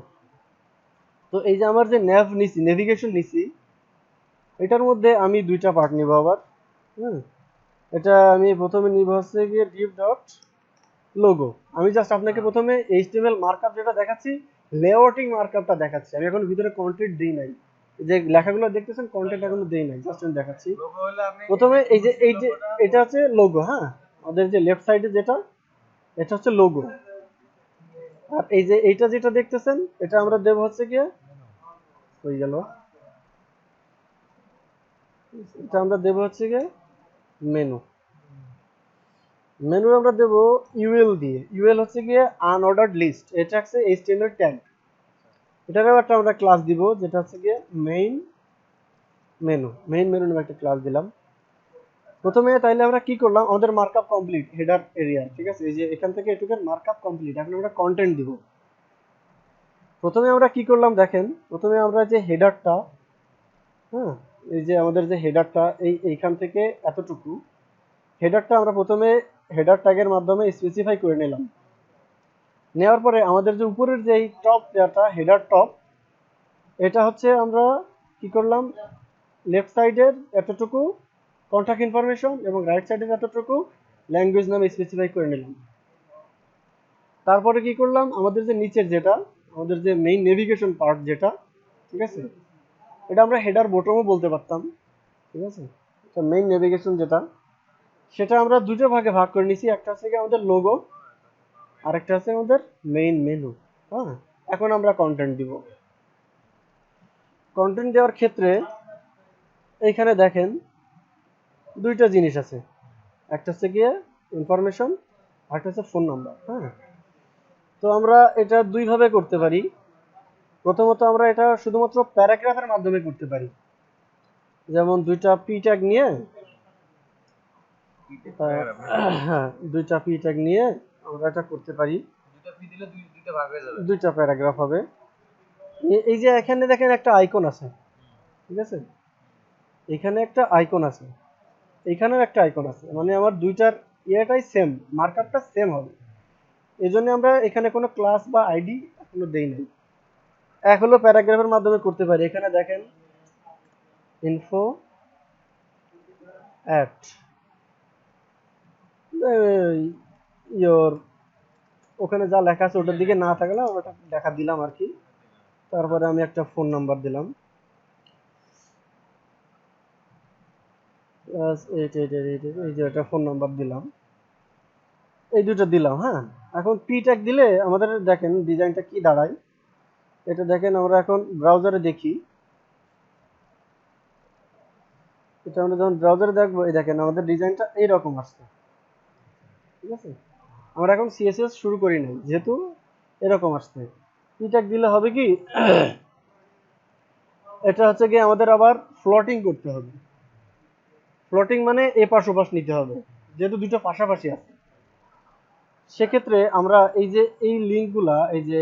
তো এই যে আমার যে নেভিগেশন নিছি, এটার মধ্যে আমি দুইটা পার্ট নিব আবার। হুম, এটা আমি প্রথমে নিব হচ্ছে গিয়ে div ডট লোগো। আমি জাস্ট আপনাকে প্রথমে এইচটিএমএল মার্কআপ যেটা দেখাচ্ছি, লেআউটিং মার্কআপটা দেখাচ্ছি, আমি এখন ভিতরে কন্টেন্ট দেই নাই, যে লেখাগুলো দেখতেছেন কন্টেন্ট এখনো দেই নাই, জাস্ট আমি দেখাচ্ছি। লোগো হলে আপনি প্রথমে এই যে এটা হচ্ছে লোগো, হ্যাঁ, আমাদের যে লেফট সাইডে যেটা, এটা হচ্ছে লোগো। আর এই যে এইটা যেটা দেখতেছেন, এটা আমরা দেব হচ্ছে গিয়ে, হয়ে গেল, এটা আমরা দেব হচ্ছে গিয়ে মেনু। মেনু আমরা দেব ইউএল দিয়ে, ইউএল হচ্ছে গিয়ে আনঅর্ডারড লিস্ট, এটা হচ্ছে এইচটিএমএল ট্যাগ। এটারও একটা আমরা ক্লাস দিব যেটা হচ্ছে গিয়ে মেইন মেনু নামে একটা ক্লাস দিলাম প্রথমে। তাইলে আমরা কি করলাম, আমাদের মার্কআপ কমপ্লিট হেডার এরিয়া, ঠিক আছে, এই যে এখান থেকে এটুকুর মার্কআপ কমপ্লিট। এখন আমরা কন্টেন্ট দিব। প্রথমে আমরা কি করলাম দেখেন, প্রথমে আমরা যে হেডারটা, হ্যাঁ, এই যে আমাদের যে হেডারটা এইখান থেকে এতটুকু, হেডারটা আমরা প্রথমে হেডার ট্যাগের মাধ্যমে স্পেসিফাই করে নিলাম। নেওয়ার পরে আমাদের যে উপরের যে টপ যেটা হেডার টপ, এটা হচ্ছে আমরা কি করলাম, লেফট সাইডের এতটুকু কন্টাক্ট ইনফরমেশন এবং রাইট সাইডের এতটুকু ল্যাঙ্গুয়েজ নামে স্পেসিফাই করে নিলাম। তারপরে কি করলাম, আমাদের যে নিচের যেটা, আমাদের যে মেইন নেভিগেশন পার্ট যেটা, ঠিক আছে, এটা আমরা হেডার বটমও বলতে পারতাম, ঠিক আছে। মেইন নেভিগেশন যেটা, সেটা আমরা দুটো ভাগে ভাগ করে নিছি, একটা হচ্ছে আমাদের লোগো, আর একটা হচ্ছে আমাদের মেইন মেনু। হ্যাঁ, এখন আমরা কন্টেন্ট দিব। কন্টেন্ট দেওয়ার ক্ষেত্রে এইখানে দেখেন দুইটা জিনিস আছে, একটা হচ্ছে গিয়ে ইনফরমেশন, আর একটা হচ্ছে ফোন নাম্বার। হ্যাঁ, তো আমরা এটা দুই ভাবে করতে পারি। প্রথমত আমরা এটা শুধুমাত্র প্যারাগ্রাফের মাধ্যমে করতে পারি, যেমন দুইটা পি ট্যাগ নিয়ে, হ্যাঁ, দুইটা পি ট্যাগ নিয়ে আমরা এটা করতে পারি। দুইটা পি দিলে দুইটা ভাগ হয়ে যাবে। দুইটা প্যারাগ্রাফ হবে। এই যে এখানে দেখেন একটা আইকন আছে, ঠিক আছে, এখানে একটা আইকন আছে, এখানেও একটা আইকন আছে, মানে আমার দুইটার ইয়েটাই সেম, মার্কআপটা সেম হবে। এই জন্য আমরা এখানে কোনো ক্লাস বা আইডি এখনো দেই নাই। এক হলো প্যারাগ্রাফের মাধ্যমে করতে পারি, এখানে দেখেন ইনফো অ্যাট ইয়োর, ওখানে যা লেখা আছে ওটার দিকে না থাকলে ওটা দেখা দিলাম আর কি। তারপরে আমি একটা ফোন নাম্বার দিলাম, এই যে একটা ফোন নাম্বার দিলাম, এই দুটো দিলাম। হ্যাঁ, এখন পি ট্যাগ দিলে আমাদের দেখেন ডিজাইনটা কি দাঁড়ায়। এটা দেখেন আমরা এখন ব্রাউজারে দেখি, এটা আমরা যখন ব্রাউজারে দেখবো, এই দেখেন আমাদের ডিজাইনটা এইরকম আসছে, ঠিক আছে। আমরা এখন সিএসএস শুরু করি নাই, যেহেতু এরকম আসছে। পি ট্যাগ দিলে হবে কি, এটা হচ্ছে কি আমাদের আবার ফ্লোটিং করতে হবে। ফ্লোটিং মানে এপাশ ওপাশ নিতে হবে, যেহেতু দুটো পাশাপাশি আছে। সেক্ষেত্রে আমরা এই যে এই লিঙ্কগুলা, এই যে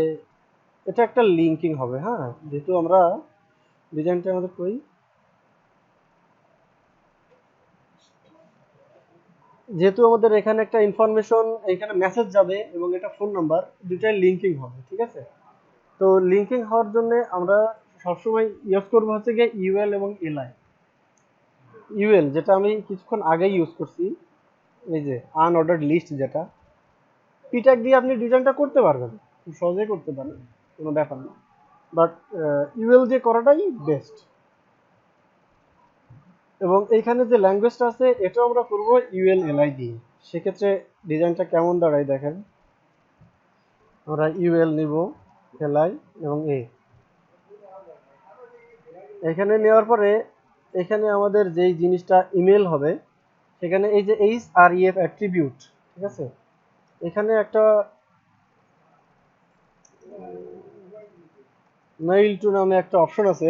এটা একটা লিঙ্কিং হবে। হ্যাঁ, যেহেতু আমরা ডিজাইনটা আমাদের কই, যেহেতু আমাদের এখানে একটা ইনফরমেশন, এখানে মেসেজ যাবে এবং এটা ফোন নাম্বার, দুটাই লিঙ্কিং হবে, ঠিক আছে। তো লিঙ্কিং হওয়ার জন্য আমরা সবসময় ইউজ করবো হচ্ছে গিয়ে ইউএল এবং এলআই। ইউএল যেটা আমি কিছুক্ষণ আগেই ইউজ করছি, এই যে আনঅর্ডার্ড লিস্ট যেটা, পিট্যাগ দিয়ে আপনি ডিজাইনটা করতে পারবেন, খুব সহজেই করতে পারবেন, কোনো ব্যাপার না। বাট ইউএল দিয়ে করাটাই বেস্ট। এবং এইখানে যে ল্যাঙ্গুয়েজটা আছে এটাও আমরা করবো ইউএল এলআই দিয়ে। সেক্ষেত্রে ডিজাইনটা কেমন দাঁড়ায় দেখেন, আমরা ইউএল নিব, এলআই এবং এ। এখানে নেওয়ার পরে এখানে আমাদের যেই জিনিসটা ইমেল হবে, সেখানে এই যে এইচ আর ইএফ অ্যাট্রিবিউট, ঠিক আছে, এখানে একটা মেইল টু নামে একটা অপশন আছে।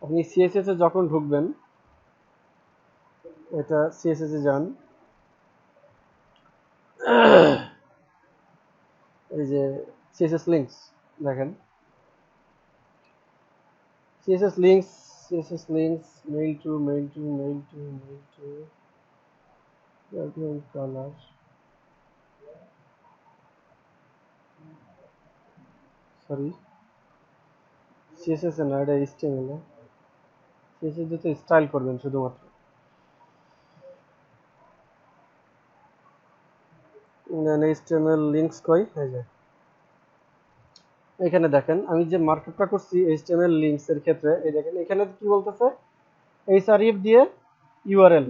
আপনি সিএসএস এ যখন ঢুকবেন, এটা সিএসএস এ যান, এই যে সিএসএস লিঙ্কস দেখেন, CSS links, CSS links, mail to, mail to, mail to, mail to, background color. Sorry, CSS না, এটা HTML না। CSS দিয়ে তো স্টাইল করবেন শুধুমাত্র। HTML links কই, এই যে এখানে দেখেন আমি যে মার্কআপটা করছি HTML links এর ক্ষেত্রে, এই দেখেন এখানে কি বলতেছে, href দিয়ে URL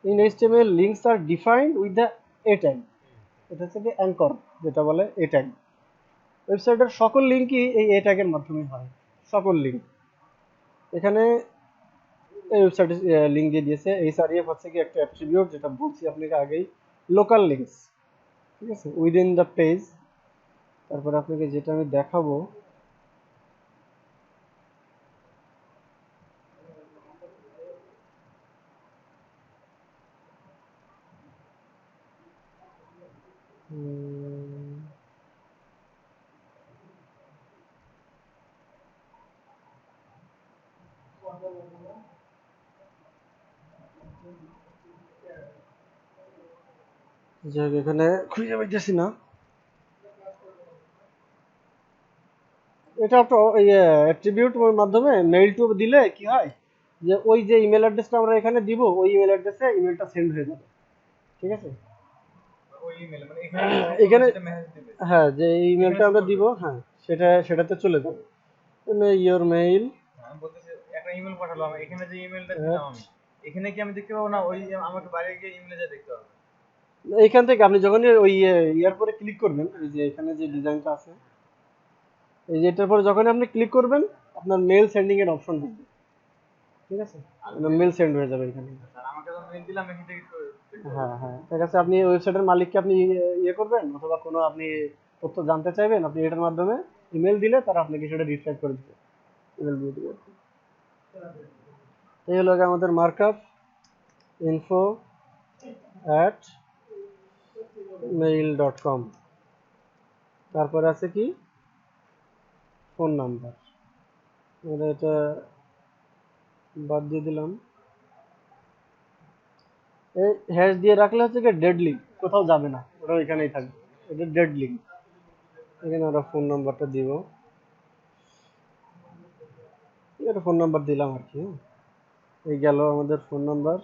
in HTML links are defined with the a tag, এটা হচ্ছে কি অ্যাঙ্কর যেটা বলে a tag। ওয়েবসাইটের সকল লিঙ্কই এই a tag এর মাধ্যমে হয়, সকল লিঙ্ক। এখানে এই ওয়েবসাইটে লিঙ্ক দিয়ে দিয়েছে। href হচ্ছে কি একটা অ্যাট্রিবিউট, যেটা বলছি আপনাকে আগেই, লোকাল লিঙ্কস, ঠিক আছে, উইদিন দ্য পেজ। তারপরে আপনাকে যেটা আমি দেখাবো, যাই এখানে খুঁজে পাইতেছি না। এটা তো এই অ্যাট্রিবিউট মাধ্যমে মেইল টু দিলে কি হয়, যে ওই যে ইমেল অ্যাড্রেসটা আমরা এখানে দিব, ওই ইমেল অ্যাড্রেসে ইমেলটা সেন্ড হয়ে যাবে, ঠিক আছে। ওই ইমেল মানে এখানে এখানে যেটা মেসেজ দিবে হ্যাঁ, যে এখানে ইমেলটা শো আমরা করবে। দিব, হ্যাঁ সেটাতে চলে যাবে। ইয়োর মেইল আমি বলতেছি একটা ইমেল পাঠালো, আমি এখানে যে ইমেলটা দিলাম, অ্যাট, আমি এখানে কি আমি দেখতে পাবো না, ওই আমাকে বাইরে গিয়ে ইমেলে যা দেখতে হবে? এইখান থেকে আপনি যখনই ওই ইয়ার পরে ক্লিক করবেন, এই যে এখানে যে ডিজাইনটা আছে, এই যে এটার পরে যখন আপনি ক্লিক করবেন, আপনার মেল সেন্ডিং এর অপশন থাকবে, ঠিক আছে, আর মেল সেন্ড হয়ে যাবে এখানে। স্যার আমাকে যখন মেল দিলাম এখান থেকে দেখতে পাবো? হ্যাঁ হ্যাঁ, ঠিক আছে। আপনি ওয়েবসাইটের মালিককে আপনি ইয়ে করবেন, অথবা কোনো আপনি তথ্য জানতে চাইবেন, আপনি এটার মাধ্যমে ইমেল দিলে তারা আপনাকে সেটা রিট্রাইভ করে দিবে, ইমেল দিয়ে দিবে। এই হলো আমাদের মার্কআপ, info@mail.com। তারপরে আছে কি, ফোন নাম্বার, আমরা এটা বাদ দিয়ে দিলাম। এই হ্যাশ দিয়ে রাখলে হচ্ছে কি ডেড লিঙ্ক, কোথাও যাবে না, ওটা ওইখানেই থাকবে, এটা ডেড লিঙ্ক। এখানে আমরা ফোন নাম্বারটা দিব, এটা ফোন নাম্বার দিলাম আর কি, হ্যাঁ। এই গেল আমাদের ফোন নাম্বার।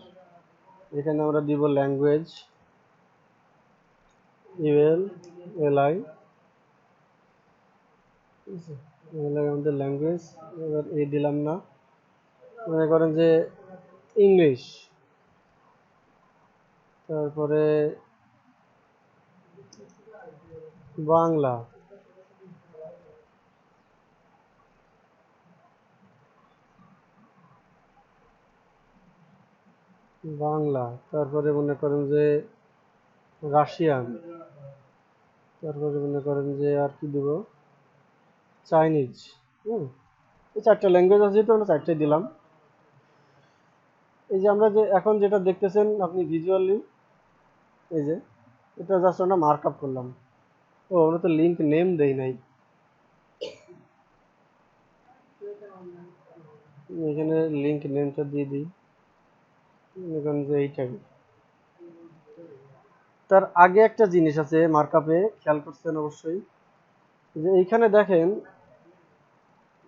এখানে আমরা দিব ল্যাঙ্গুয়েজ, ইউএল এলআই, আমাদের ল্যাঙ্গুয়েজ। এবার এই দিলাম না, মনে করেন যে ইংলিশ, তারপরে বাংলা, বাংলা, তারপরে মনে করেন যে রাশিয়ান, তারপরে মনে করেন যে আর কি দিব, চাইনিজ। হুম, এই চারটা ল্যাঙ্গুয়েজ আছে, যেহেতু আমরা চারটাই দিলাম। এই যে আমরা যে এখন যেটা দেখতেছেন আপনি ভিজুয়ালি, এই যে এটা জাস্ট আমরা মার্কআপ করলাম। ও, আমরা তো লিঙ্ক নেম দেই নাই, এখানে লিঙ্ক নেমটা দিয়ে দিই, এখন যে এইটাই। তার আগে একটা জিনিস আছে মার্কআপে, খেয়াল করছেন অবশ্যই, যে এইখানে দেখেন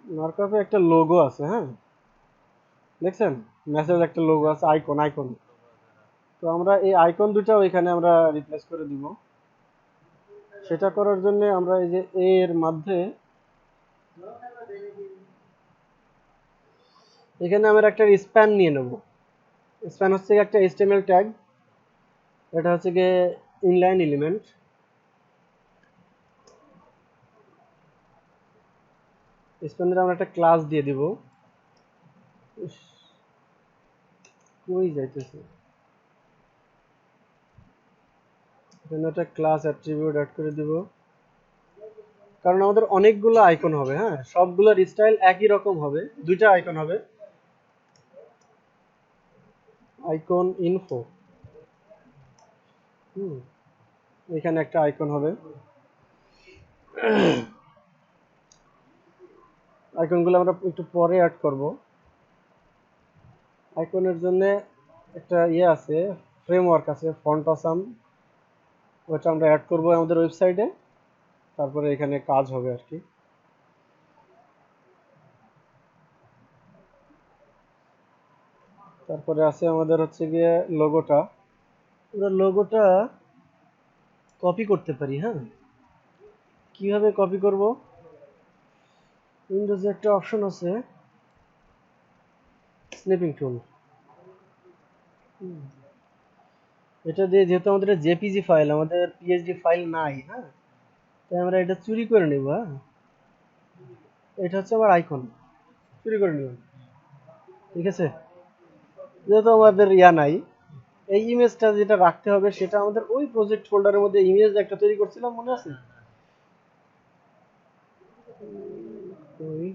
মার্কআপে একটা লোগো আছে, হ্যাঁ দেখছেন, মেসেজ একটা লোগো আছে, আইকন আইকন। তো আমরা এই আইকন দুটাও এখানে আমরা রিপ্লেস করে দিব। সেটা করার জন্য আমরা এই যে এর মধ্যে এখানে আমরা একটা স্প্যান নিয়ে নেব। স্প্যান হচ্ছে একটা HTML ট্যাগ, এটা হচ্ছে গিয়ে ইনলাইন এলিমেন্ট। স্প্যানের আমরা একটা ক্লাস দিয়ে দিব, কই যাইতেছে, এখানে একটা ক্লাস অ্যাট্রিবিউট অ্যাড করে দিব, কারণ আমাদের অনেকগুলো আইকন হবে, হ্যাঁ সবগুলোর স্টাইল একই রকম হবে, দুইটা আইকন হবে, আইকন ইনফো, এখানে একটা আইকন হবে। আইকনগুলো আমরা একটু পরে অ্যাড করব। আইকনের জন্য একটা আছে, ফ্রেমওয়ার্ক আছে, ফন্ট অসাম, ওটা আমরা অ্যাড করব আমাদের ওয়েবসাইটে, তারপরে এখানে কাজ হবে আর কি। তারপরে আছে আমাদের হচ্ছে গিয়ে লোগোটা। আমরা লোগোটা কপি করতে পারি। হ্যাঁ, কিভাবে কপি করব? উইন্ডোজে একটা অপশন আছে স্ন্যাপিং টুল, এটা দিয়ে যেহেতু আমাদের জেপিজি ফাইল, আমাদের পিএইচডি ফাইল নাই, হ্যাঁ, তাই আমরা এটা চুরি করে নেব। হ্যাঁ, এটা হচ্ছে আমার আইকন, চুরি করে নেব, ঠিক আছে। যেহেতু আমাদের নাই, এই ইমেজটা যেটা রাখতে হবে সেটা আমাদের ওই প্রজেক্ট ফোল্ডারের মধ্যে ইমেজ একটা তৈরি করছিলাম, মনে আছে? ওই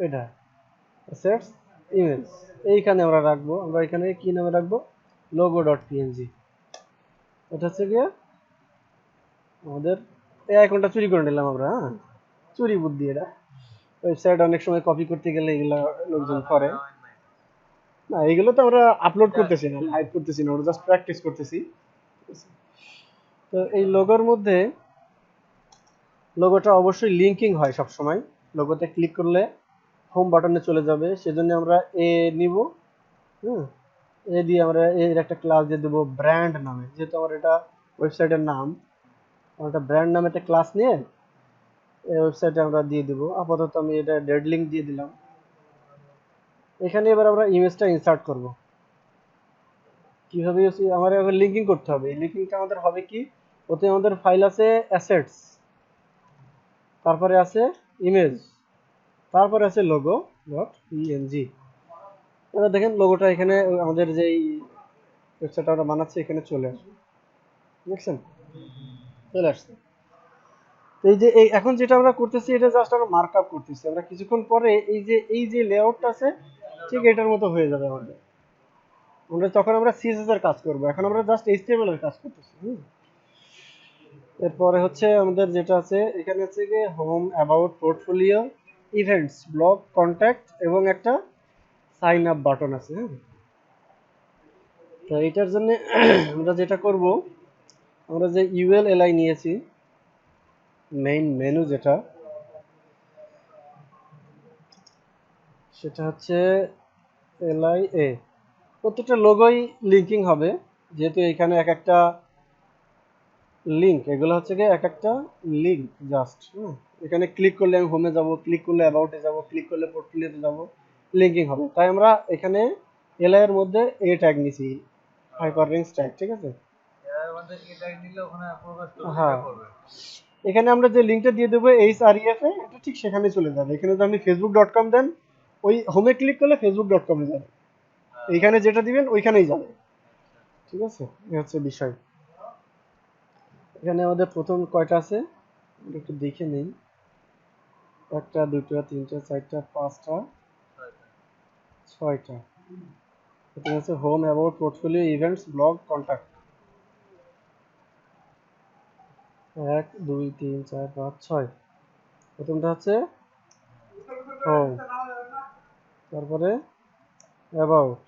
এটা অ্যাসেটস ইমেজ, এইখানে আমরা রাখবো। আমরা এখানে কি নামে রাখবো? Logo dot PNG. এটা হচ্ছে গিয়ে আমাদের এই আইকনটা চুরি করে নিলাম আমরা। হ্যাঁ, চুরি বুদ্ধি এটা। ওয়েবসাইট অনেক সময় কপি করতে গেলে এগুলো লোকজন করে না। এগুলো তো আমরা আপলোড করতেছি না, লাইভ করতেছি না, আমরা জাস্ট প্র্যাকটিস করতেছি। তো এই লোগোর মধ্যে লোগোটা অবশ্যই লিঙ্কিং হয় সব সময়। লোগোতে ক্লিক করলে হোম বাটনে চলে যাবে, সেজন্য আমরা এ নিব। হুম, এ দিয়ে আমরা এর একটা ক্লাস দিয়ে দেবো ব্র্যান্ড নামে, যেহেতু আমার এটা ওয়েবসাইটের নাম, আমরা একটা ব্র্যান্ড নামে একটা ক্লাস নিয়ে এই ওয়েবসাইটে আমরা দিয়ে দিব। আপাতত আমি এটা ডেড লিঙ্ক দিয়ে দিলাম। এখানে এবার আমরা ইমেজটা ইনসার্ট করব। কিভাবে আমার এখন লিঙ্কিং করতে হবে। লিঙ্কিংটা আমাদের হবে কি, ওতে আমাদের ফাইল আছে অ্যাসেটস, তারপরে আছে ইমেজ, তারপরে আছে লোগো ডট পিএনজি। এবার দেখেন লোগোটা এখানে আমাদের যেই ওয়েবসাইটটা আমরা বানাচ্ছি এখানে চলে আসবে, দেখছেন? চলে আসছে। তো এই যে এখন যেটা আমরা করতেছি এটা জাস্ট আমরা মার্কআপ করতেছি। আমরা কিছুক্ষণ পরে এই যে লেআউটটা আছে ঠিক এটার মতো হয়ে যাবে আমাদের। আমরা তখন আমরা সিএসএস এর কাজ করব, এখন আমরা জাস্ট এইচটিএমএল এর কাজ করতেছি। এরপরে হচ্ছে আমাদের যেটা আছে এখানে হচ্ছে গিয়ে home, about, portfolio, events, blog, contact এবং একটা সাইন আপ বাটন আছে। হ্যাঁ, তো এইটার জন্য আমরা যেটা করব, আমরা যে ইউএলএলআই নিয়েছি, মেইন মেনু যেটা, সেটা হচ্ছে এলআইএ। প্রত্যেকটা লোগোই লিঙ্কিং হবে, যেহেতু এখানে এক একটা লিঙ্ক, এগুলো হচ্ছে গিয়ে এক একটা লিঙ্ক জাস্ট। এখানে ক্লিক করলে আমি হোমে যাব, ক্লিক করলে অ্যাবাউটে যাব, ক্লিক করলে পোর্টফোলিওতে যাব, লিঙ্কিং হবে। তাই আমরা এখানে এলআই এর মধ্যে এ ট্যাগ নিছি, হাইপারলিংকস ট্যাগ, ঠিক আছে। হ্যাঁ, এখানে আমরা যে লিঙ্কটা দিয়ে দেবো এইচআরইএফ এ, এটা ঠিক সেখানে চলে যাবে। এখানে যদি আপনি facebook.com দেন, ওই হোমে ক্লিক করলে facebook.com এ যাবে, এইখানে যেটা দিবেন ওইখানেই যাবে, ঠিক আছে। এই হচ্ছে বিষয়। এখানে আমাদের প্রথম কয়টা আছে একটু দেখে নেই। একটা, দুটো, তিনটা, চারটা, পাঁচটা, ছয়টা। এটা হচ্ছে home, about, portfolio, events, blog, contact. 1 2 3 4 5 6। প্রথমটা হচ্ছে হোম, তারপরে অ্যাবাউট,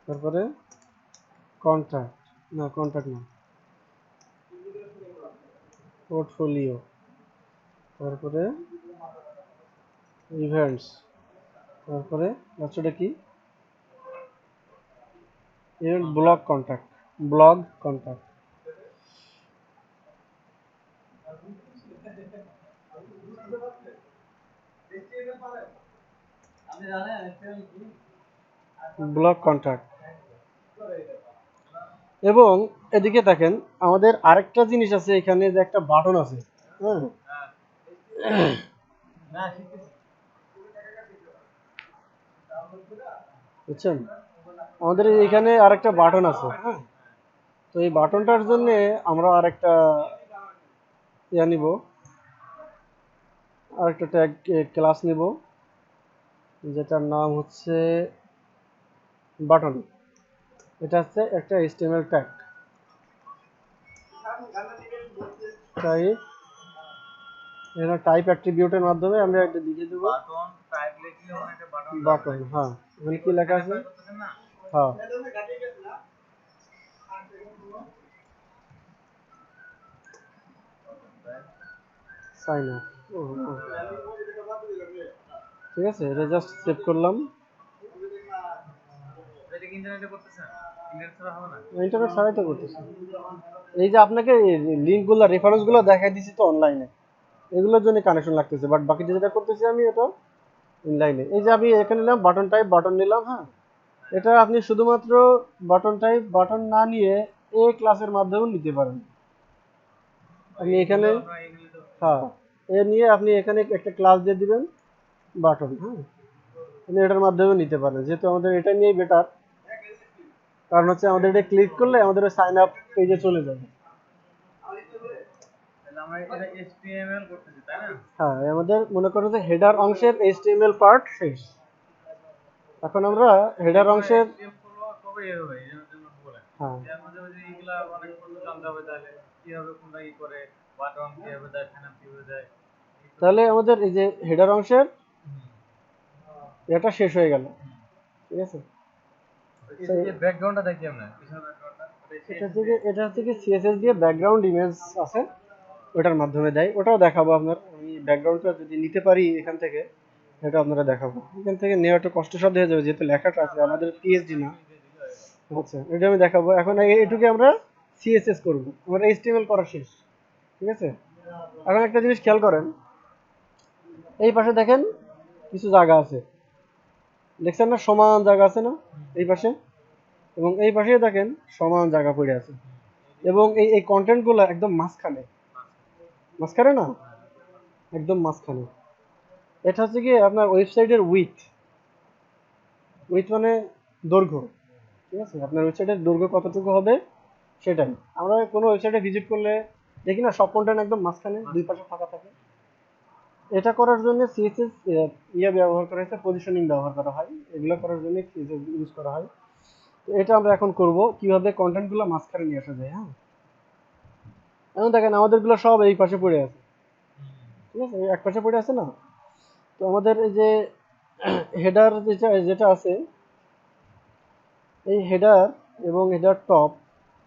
তারপরে কন্ট্যাক্ট, না কন্ট্যাক্ট না, পোর্টফোলিও, তারপরে ইভেন্টস, তারপরে লাস্টটা কি, event, blog, contact, blog, contact. Blog, contact. এবং এদিকে দেখেন আমাদের আরেকটা জিনিস আছে, এখানে যে একটা বাটন আছে। হ্যাঁ, বুঝছেন, আমাদের এখানে আরেকটা বাটন আছে। হ্যাঁ, তো এই বাটনটার জন্য আমরা আরেকটা নিব, আরেকটা ট্যাগ ক্লাস নিব, যেটার নাম হচ্ছে বাটন। এটা হচ্ছে একটা এইচটিএমএল ট্যাগ, টাইপ এটা টাইপ অ্যাট্রিবিউটের মাধ্যমে আমরা এটা লিখে দেব বাটন টাইপ লিখলে ওখানে একটা বাটন বাটন। হ্যাঁ, এখানে কি লেখা আছে? করতেছেন না? হ্যাঁ, সাইন আপ। ঠিক আছে, এটা জাস্ট সেভ করলাম। এটা কি ইন্টারনেটে করতেছেন? ইন্টারনেট ছাড়া হবে না? ইন্টারনেট ছাড়াই তো করতেছি। এই যে আপনাকে লিঙ্কগুলো রেফারেন্সগুলো দেখাই দিছি তো অনলাইনে, এগুলোর জন্য কানেকশন লাগতেছে, বাট বাকি যেটা করতেছি আমি এটা ইনলাইনে। এই যে আমি এখানে নিলাম বাটন টাইপ, বাটন নিলাম। হ্যাঁ, এটা আপনি শুধুমাত্র বাটন টাইপ বাটন না নিয়ে এ ক্লাসের মাধ্যমেও নিতে পারেন। আপনি এখানে হ্যাঁ এ নিয়ে আপনি এখানে একটা ক্লাস দিয়ে দিবেন বাটন। হ্যাঁ, আপনি এটার মাধ্যমে নিতে পারেন, যেহেতু আমাদের এটা নিয়েই বেটার। কারণ হচ্ছে আমাদের এটা ক্লিক করলে আমাদের সাইন আপ পেজে চলে যাবে। তাহলে আমরা এটা HTML করতেছি তাই না? হ্যাঁ, আমাদের মনে করো যে হেডার অংশের HTML পার্ট শেষ। এখন আমরা হেডার অংশের কবে ইয়ে হবে এই জন্য বলেন। হ্যাঁ এর মধ্যে ওই যে এইগুলা অনেক কিছু জানতে হবে, তাহলে কিভাবে কোনটা ই করে, বাটন কিভাবে দেয়, ফ্যান কিভাবে দেয়। তাহলে আমাদের এই যে হেডার অংশের এটা শেষ হয়ে গেল। ঠিক আছে, এই ব্যাকগ্রাউন্ডটা দেখি আমরা, পিছনের ব্যাকগ্রাউন্ডটা এটা থেকে সিএসএস দিয়ে ব্যাকগ্রাউন্ড ইমেজ আছে, ওটার মাধ্যমে দেয়। ওটাও দেখাবো আপনার, আমি ব্যাকগ্রাউন্ডটা যদি নিতে পারি এখান থেকে এটা আপনারা দেখাবো। এখান থেকে নেওয়া একটু কষ্টসাধ্য হয়ে যাবে যেহেতু লেখাটা আছে আমাদের পিএইচডি না। আচ্ছা, এটা আমি দেখাবো। এখন এইটুকু আমরা সিএসএস করব, আমরা এইচটিএমএল করা শেষ। ঠিক আছে, এখন একটা জিনিস খেয়াল করেন, এই পাশে দেখেন কিছু জায়গা আছে, দেখছেন না? সমান জায়গা আছে না এই পাশে, এবং এই পাশে দেখেন সমান জায়গা পড়ে আছে, এবং এই এই কন্টেন্টগুলো একদম মাঝখানে, মাঝখানে না, একদম মাঝখানে। এটা হচ্ছে কি আপনার ওয়েবসাইটের উইথ, উইথ মানে দৈর্ঘ্য। ঠিক আছে, আপনার ওয়েবসাইটের দৈর্ঘ্য কতটুকু হবে সেটাই। আমরা কোনো ওয়েবসাইটে ভিজিট করলে দেখি না সব কন্টেন্ট একদম মাঝখানে, দুই পাশে ফাঁকা থাকে। এটা করার জন্য সিএসএস ব্যবহার করা হয়েছে, পজিশনিং ব্যবহার করা হয়, এগুলো করার জন্য সিএসএস ইউজ করা হয়। তো এটা আমরা এখন করব কিভাবে কন্টেন্টগুলো মাঝখানে নিয়ে আসা যায়। হ্যাঁ, এখন দেখেন আমাদেরগুলো সব এই পাশে পড়ে আছে। ঠিক আছে, এক পাশে পড়ে আছে না? তো আমাদের এই যে হেডার যেটা যেটা আছে, এই হেডার এবং হেডার টপ,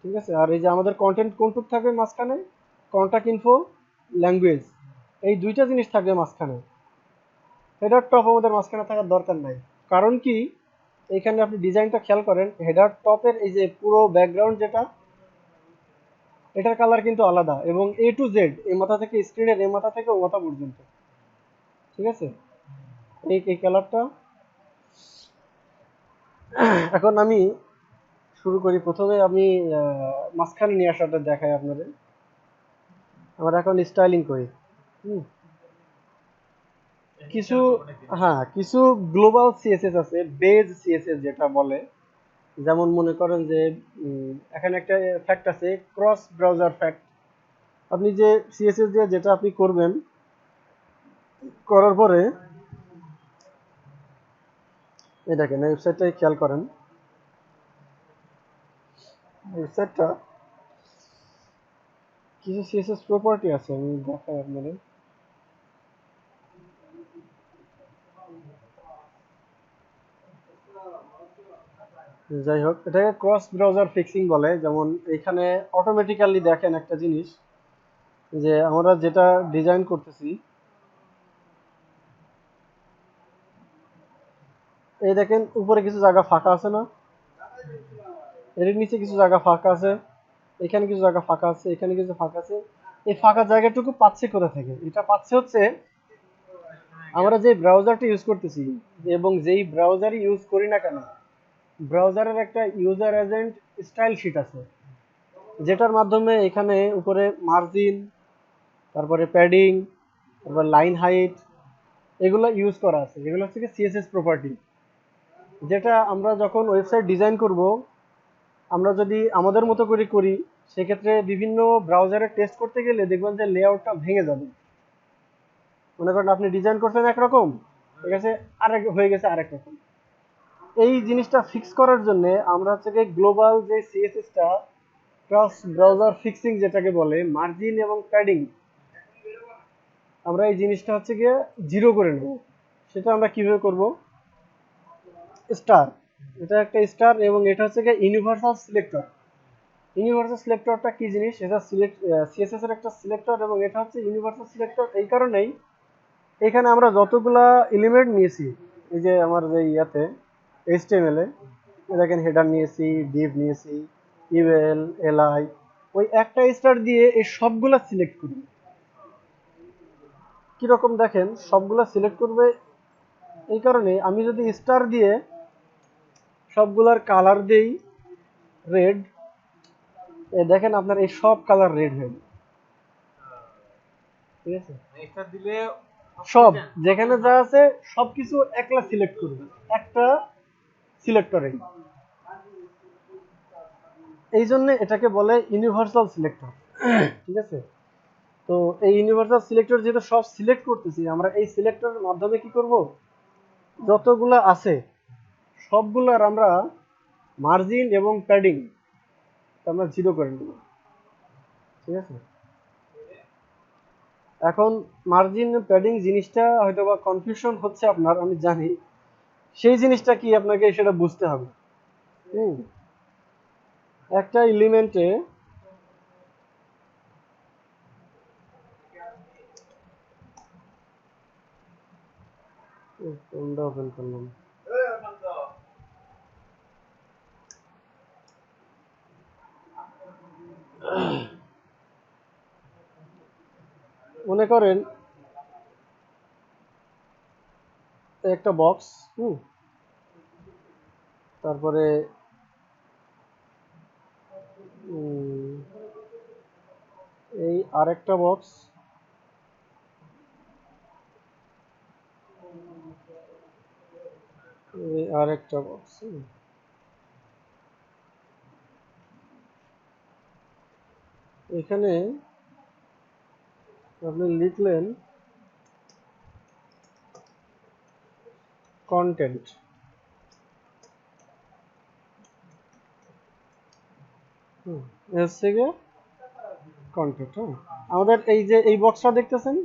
ঠিক আছে, আর এই যে আমাদের কন্টেন্ট কোনটুক থাকবে মাঝখানে, কন্টাক্ট ইনফো, ল্যাঙ্গুয়েজ, এই দুইটা জিনিস থাকবে মাঝখানে। হেডার টপ আমাদের মাঝখানে থাকার দরকার নাই। কারণ কি, এখানে আপনি ডিজাইনটা খেয়াল করেন, হেডার টপের এই যে পুরো ব্যাকগ্রাউন্ড যেটা, এটার কালার কিন্তু আলাদা, এবং এ টু জেড, এই মাথা থেকে স্ক্রিনের এই মাথা থেকে ও মাথা পর্যন্ত। ঠিক আছে, এই এই কালারটা। এখন আমি শুরু করি, প্রথমে আমি মাঝখানে নিয়ে আসাটা দেখাই আপনাদের। আমরা এখন স্টাইলিং করি। কিছু হ্যাঁ, কিছু গ্লোবাল সিএসএস আছে, বেজ সিএসএস যেটা বলে। যেমন মনে করেন যে এখানে একটা ফ্যাক্ট আছে, ক্রস ব্রাউজার ফ্যাক্ট। আপনি যে সিএসএস দিয়ে যেটা আপনি করবেন, করার পরে এই দেখেন ওয়েবসাইটটাই খেয়াল করেন, ওয়েবসাইটটা কিছু সিএসএস প্রপার্টি আছে, আমি দেখাই আপনাদের। যাই হোক, এটাকে ক্রস ব্রাউজার ফিক্সিং বলে। যেমন এখানে অটোমেটিক্যালি দেখেন একটা জিনিস, যে আমরা যেটা ডিজাইন করতেছি, এই দেখেন উপরে কিছু জায়গা ফাঁকা আছে না, এর নিচে কিছু জায়গা ফাঁকা আছে, এখানে কিছু জায়গা ফাঁকা আছে, এখানে কিছু ফাঁকা আছে। এই ফাঁকা জায়গাটুকু পাচ্ছে কোথা থেকে? এটা পাচ্ছে হচ্ছে আমরা যে ব্রাউজারটা ইউজ করতেছি, এবং যেই ব্রাউজারই ইউজ করি না কেন, ব্রাউজারের একটা ইউজার এজেন্ট স্টাইল শিট আছে, যেটার মাধ্যমে এখানে উপরে মার্জিন, তারপরে প্যাডিং, তারপর লাইন হাইট, এগুলো ইউজ করা আছে। এগুলো হচ্ছে সিএসএস প্রপার্টি, যেটা আমরা যখন ওয়েবসাইট ডিজাইন করব, আমরা যদি আমাদের মতো করে করি, সেক্ষেত্রে বিভিন্ন ব্রাউজারে টেস্ট করতে গেলে দেখবেন যে লেআউটটা ভেঙে যাবে। মনে করেন আপনি ডিজাইন করছেন একরকম, ঠিক আছে, আরেক হয়ে গেছে আরেক রকম। এই জিনিসটা ফিক্স করার জন্য আমরা হচ্ছে গ্লোবাল যে সিএসএসটা, ক্রস ব্রাউজার ফিক্সিং যেটাকে বলে, মার্জিন এবং প্যাডিং, আমরা এই জিনিসটা হচ্ছে গিয়ে জিরো করে নেব। সেটা আমরা কিভাবে করব? স্টার, এটা একটা স্টার এবং এটা হচ্ছে গিয়ে ইউনিভার্সাল সিলেক্টর। ইউনিভার্সাল সিলেক্টরটা কি জিনিস? এটা সিএসএস এর একটা সিলেক্টর এবং এটা হচ্ছে ইউনিভার্সাল সিলেক্টর এই কারণেই এখানে আমরা যতগুলা এলিমেন্ট নিয়েছি, এই যে আমার যে ইয়াতে এইচটিএমএল এ দেখেন হেডার নিয়েছি, ডিভ নিয়েছি, ইউএল, এলআই, ওই একটা স্টার দিয়ে এই সবগুলা সিলেক্ট করবে। কিরকম দেখেন সবগুলা সিলেক্ট করবে এই কারণে আমি যদি স্টার দিয়ে সবগুলার কালার দেই রেড, দেখেন আপনার এই সব কালার রেড হয়ে যাবে। ঠিক আছে, একটা দিলে সব যেখানে যা আছে সবকিছু একলা সিলেক্ট করবে একটা সিলেক্টরে। এই জন্য এটাকে বলে ইউনিভার্সাল সিলেক্টর। ঠিক আছে, তো এই ইউনিভার্সাল সিলেক্টর যেটা সব সিলেক্ট করতেছি আমরা, এই সিলেক্টরের মাধ্যমে কি করব? যতগুলা আছে সবগুলার আমরা মার্জিন এবং প্যাডিং আমরা জিরো করে নেব। ঠিক আছে, এখন মার্জিন প্যাডিং জিনিসটা হয়তো বা কনফিউশন হচ্ছে আপনার, আমি জানি। সেই জিনিসটা কি আপনাকে সেটা বুঝতে হবে। একটা এলিমেন্টে কোনটা ওপেন করলাম, মনে করেন একটা বক্স, তারপরে এই আরেকটা বক্স, এই আরেকটা বক্স, এখানে আপনি লিখলেন কন্টেন্ট, হচ্ছে গিয়ে কন্টেন্ট। আমাদের এই যে এই বক্সটা দেখতেছেন,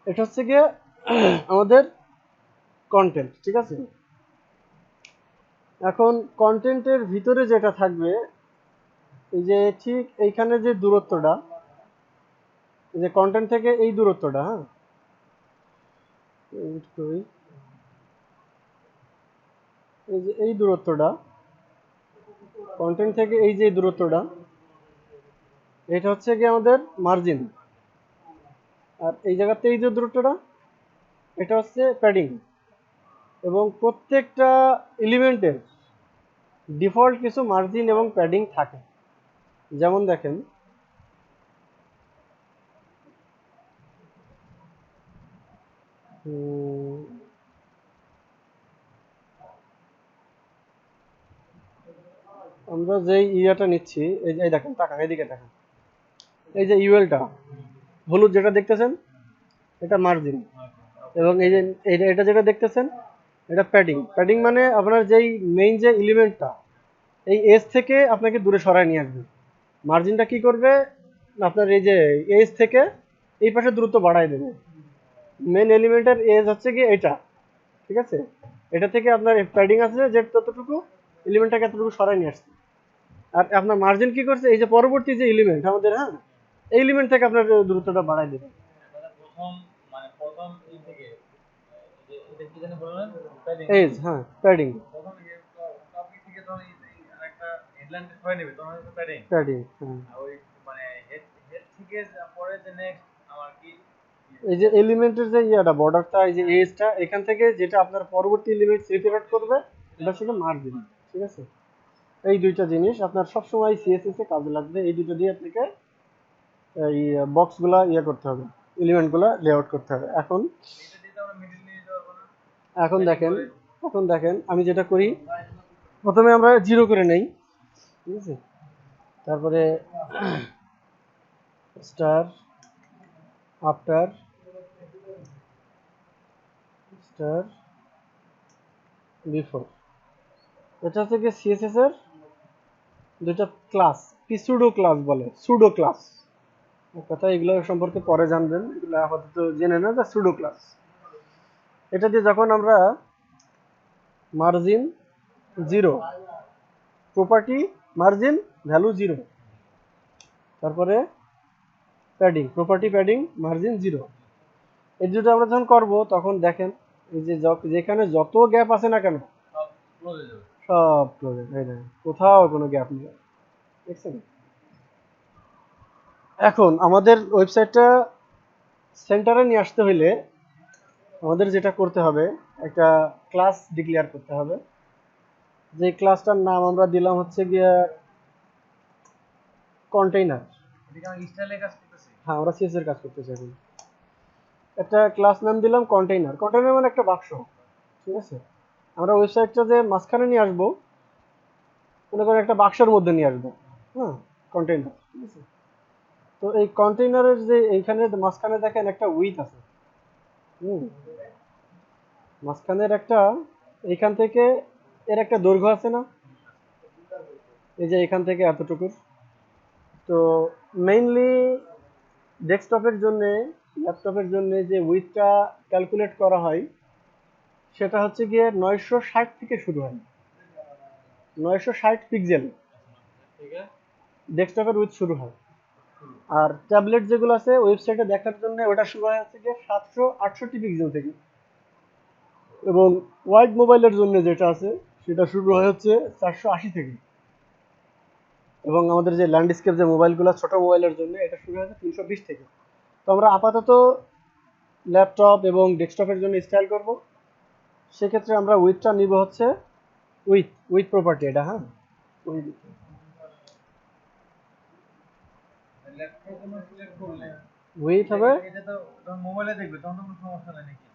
এটা হচ্ছে গিয়ে আমাদের কন্টেন্ট। ঠিক আছে, এখন কন্টেন্টের ভিতরে যেটা থাকবে, এই যে ঠিক এইখানে যে দূরত্বটা, এই যে কন্টেন্ট থেকে এই দূরত্বটা, হ্যাঁ এই যে এই দূরত্বটা কন্টেন্ট থেকে এই যে দূরত্বটা, এটা হচ্ছে কি আমাদের মার্জিন। আর এই জায়গাতে এই যে দূরত্বটা, এটা হচ্ছে প্যাডিং। এবং প্রত্যেকটা এলিমেন্টের ডিফল্ট কিছু মার্জিন এবং প্যাডিং থাকে। যেমন দেখেন আমরা যেই ইয়াটা নিচ্ছি, এই যে দেখেন, তাকান এদিকে দেখেন, এই যে ইউএলটা হলুদ যেটা দেখতেছেন এটা মার্জিন, এবং এই যে এটা যেটা দেখতেছেন এটা প্যাডিং। প্যাডিং মানে আপনার যেই মেইন যে এলিমেন্টটা এই এজ থেকে আপনাকে দূরে সরায় নিয়ে আসবে। মার্জিনটা কি করবে? আপনার এই যে এজ থেকে এই পাশে দ্রুত বাড়ায় দেবে। মেইন এলিমেন্টের এজ হচ্ছে কি এটা। ঠিক আছে, এটা থেকে আপনার প্যাডিং আছে যে ততটুকু এলিমেন্টটাকে এতটুকু সরায় নিয়ে আসছে। আর আপনার মার্জিন কি করছে? এই যে পরবর্তী যে এলিমেন্ট আমাদের, হ্যাঁ, এই এলিমেন্ট থেকে আপনার দ্রুততা বাড়ায় দেবে। প্রথম মানে প্রথম ই থেকে যে এটা কি জানি বললেন, এজ, হ্যাঁ, প্যাডিং। প্রথম টপিক থেকে যখন আরেকটা হেডলাইন ছয় নেবে তখন হচ্ছে প্যাডিং। প্যাডিং, হ্যাঁ। আর ওই মানে হেড হেড থেকে পরে যে নেক্সট আমার কি এই যে এলিমেন্টের যে ইয়াটা বর্ডারটা, এই যে এজটা, এখান থেকে যেটা আপনার পরবর্তী এলিমেন্ট সেপারেট করবে এটা ছিল মার্জিন। ঠিক আছে, এই দুইটা জিনিস আপনার সবসময় সিএসএস এ কাজে লাগবে। এই দুটো দিয়ে আপনাকে এই বক্সগুলা ইয়ে করতে হবে, এলিমেন্টগুলা লেআউট করতে হবে। এখন এটা দিয়ে তো আমরা মিডল নিয়ে যেতে পারবো না। এখন দেখেন এখন দেখেন আমি যেটা করি, প্রথমে আমরা জিরো করে নেই। ঠিক আছে, তারপরে স্টার, আফটার, স্টার, বিফোর। এটা হচ্ছে কি সিএসএস এর দুটো ক্লাস, কি সুডো ক্লাস বলে, সুডো ক্লাস। কথা এগুলো সম্পর্কে পরে জানবেন, এগুলো আপাতত জেনে না যে সুডো ক্লাস। এটা দিয়ে যখন আমরা মার্জিন 0, প্রপার্টি মার্জিন ভ্যালু 0, তারপরে প্যাডিং, প্রপার্টি প্যাডিং মার্জিন 0, এই দুটো আমরা যখন করব তখন দেখেন এই যে যেখানে যত গ্যাপ আছে না কেন সব ক্লোজ হয়ে যাবে। সব ক্লোজ, এই দেখেন কোথাও কোনো গ্যাপ নেই, দেখছেন। এখন আমাদের ওয়েবসাইটটা সেন্টারে নিয়ে আসতে হইলে আমাদের যেটা করতে হবে, একটা ক্লাস ডিক্লেয়ার করতে হবে। যে ক্লাসটার নাম আমরা দিলাম হচ্ছে গিয়ে কন্টেইনার। এদিকে আমি স্টাইলে কাজ করতেছি। হ্যাঁ, আমরা সিএস এর কাজ করতেছি এখন। একটা ক্লাস নাম দিলাম কন্টেইনার। কন্টেইনার মানে একটা বাক্স, ঠিক আছে। আমরা ওয়েবসাইটটা যে মাঝখানে নিয়ে আসবো, মনে করেন একটা বাক্সের মধ্যে নিয়ে আসবো, হ্যাঁ, কন্টেইনার, ঠিক আছে। তো এই কন্টেইনারের যে এইখানে মাঝখানে দেখেন একটা উইথ আছে, মাঝখানের একটা, এইখান থেকে এর একটা দৈর্ঘ্য আছে না, এই যে এখান থেকে এতটুকু। তো মেইনলি ডেস্কটপের জন্য, ল্যাপটপের জন্য যে উইথটা ক্যালকুলেট করা হয় সেটা হচ্ছে গিয়ে 960 থেকে শুরু হয়, 960 পিক্সেল ঠিক আছে, ডেস্কটপের উইথ শুরু হয়। আর ট্যাবলেট যেগুলো আছে ওয়েবসাইটে দেখার জন্য ওটা শুরু হয় হচ্ছে গিয়ে 768 পিক্সেল থেকে। এবং ওয়াইড মোবাইলের জন্য যেটা আছে সেটা শুরু হয় হচ্ছে 480 থেকে। এবং আমাদের যে ল্যান্ডস্কেপ যে মোবাইলগুলো ছোট মোবাইলের জন্য এটা শুরু হয়েছে 320 থেকে। তো আমরা আপাতত ল্যাপটপ এবং ডেস্কটপের জন্য স্টাইল করব। সেক্ষেত্রে আমরা উইথটা নিব হচ্ছে উইথ উইথ প্রপার্টি, এটা, হ্যাঁ, ল্যাপটপে কোনো সিলেক্ট করলে উইথ হবে। এটা তো যখন মোবাইলে দেখবে তখন তো কোনো সমস্যা নাই নাকি?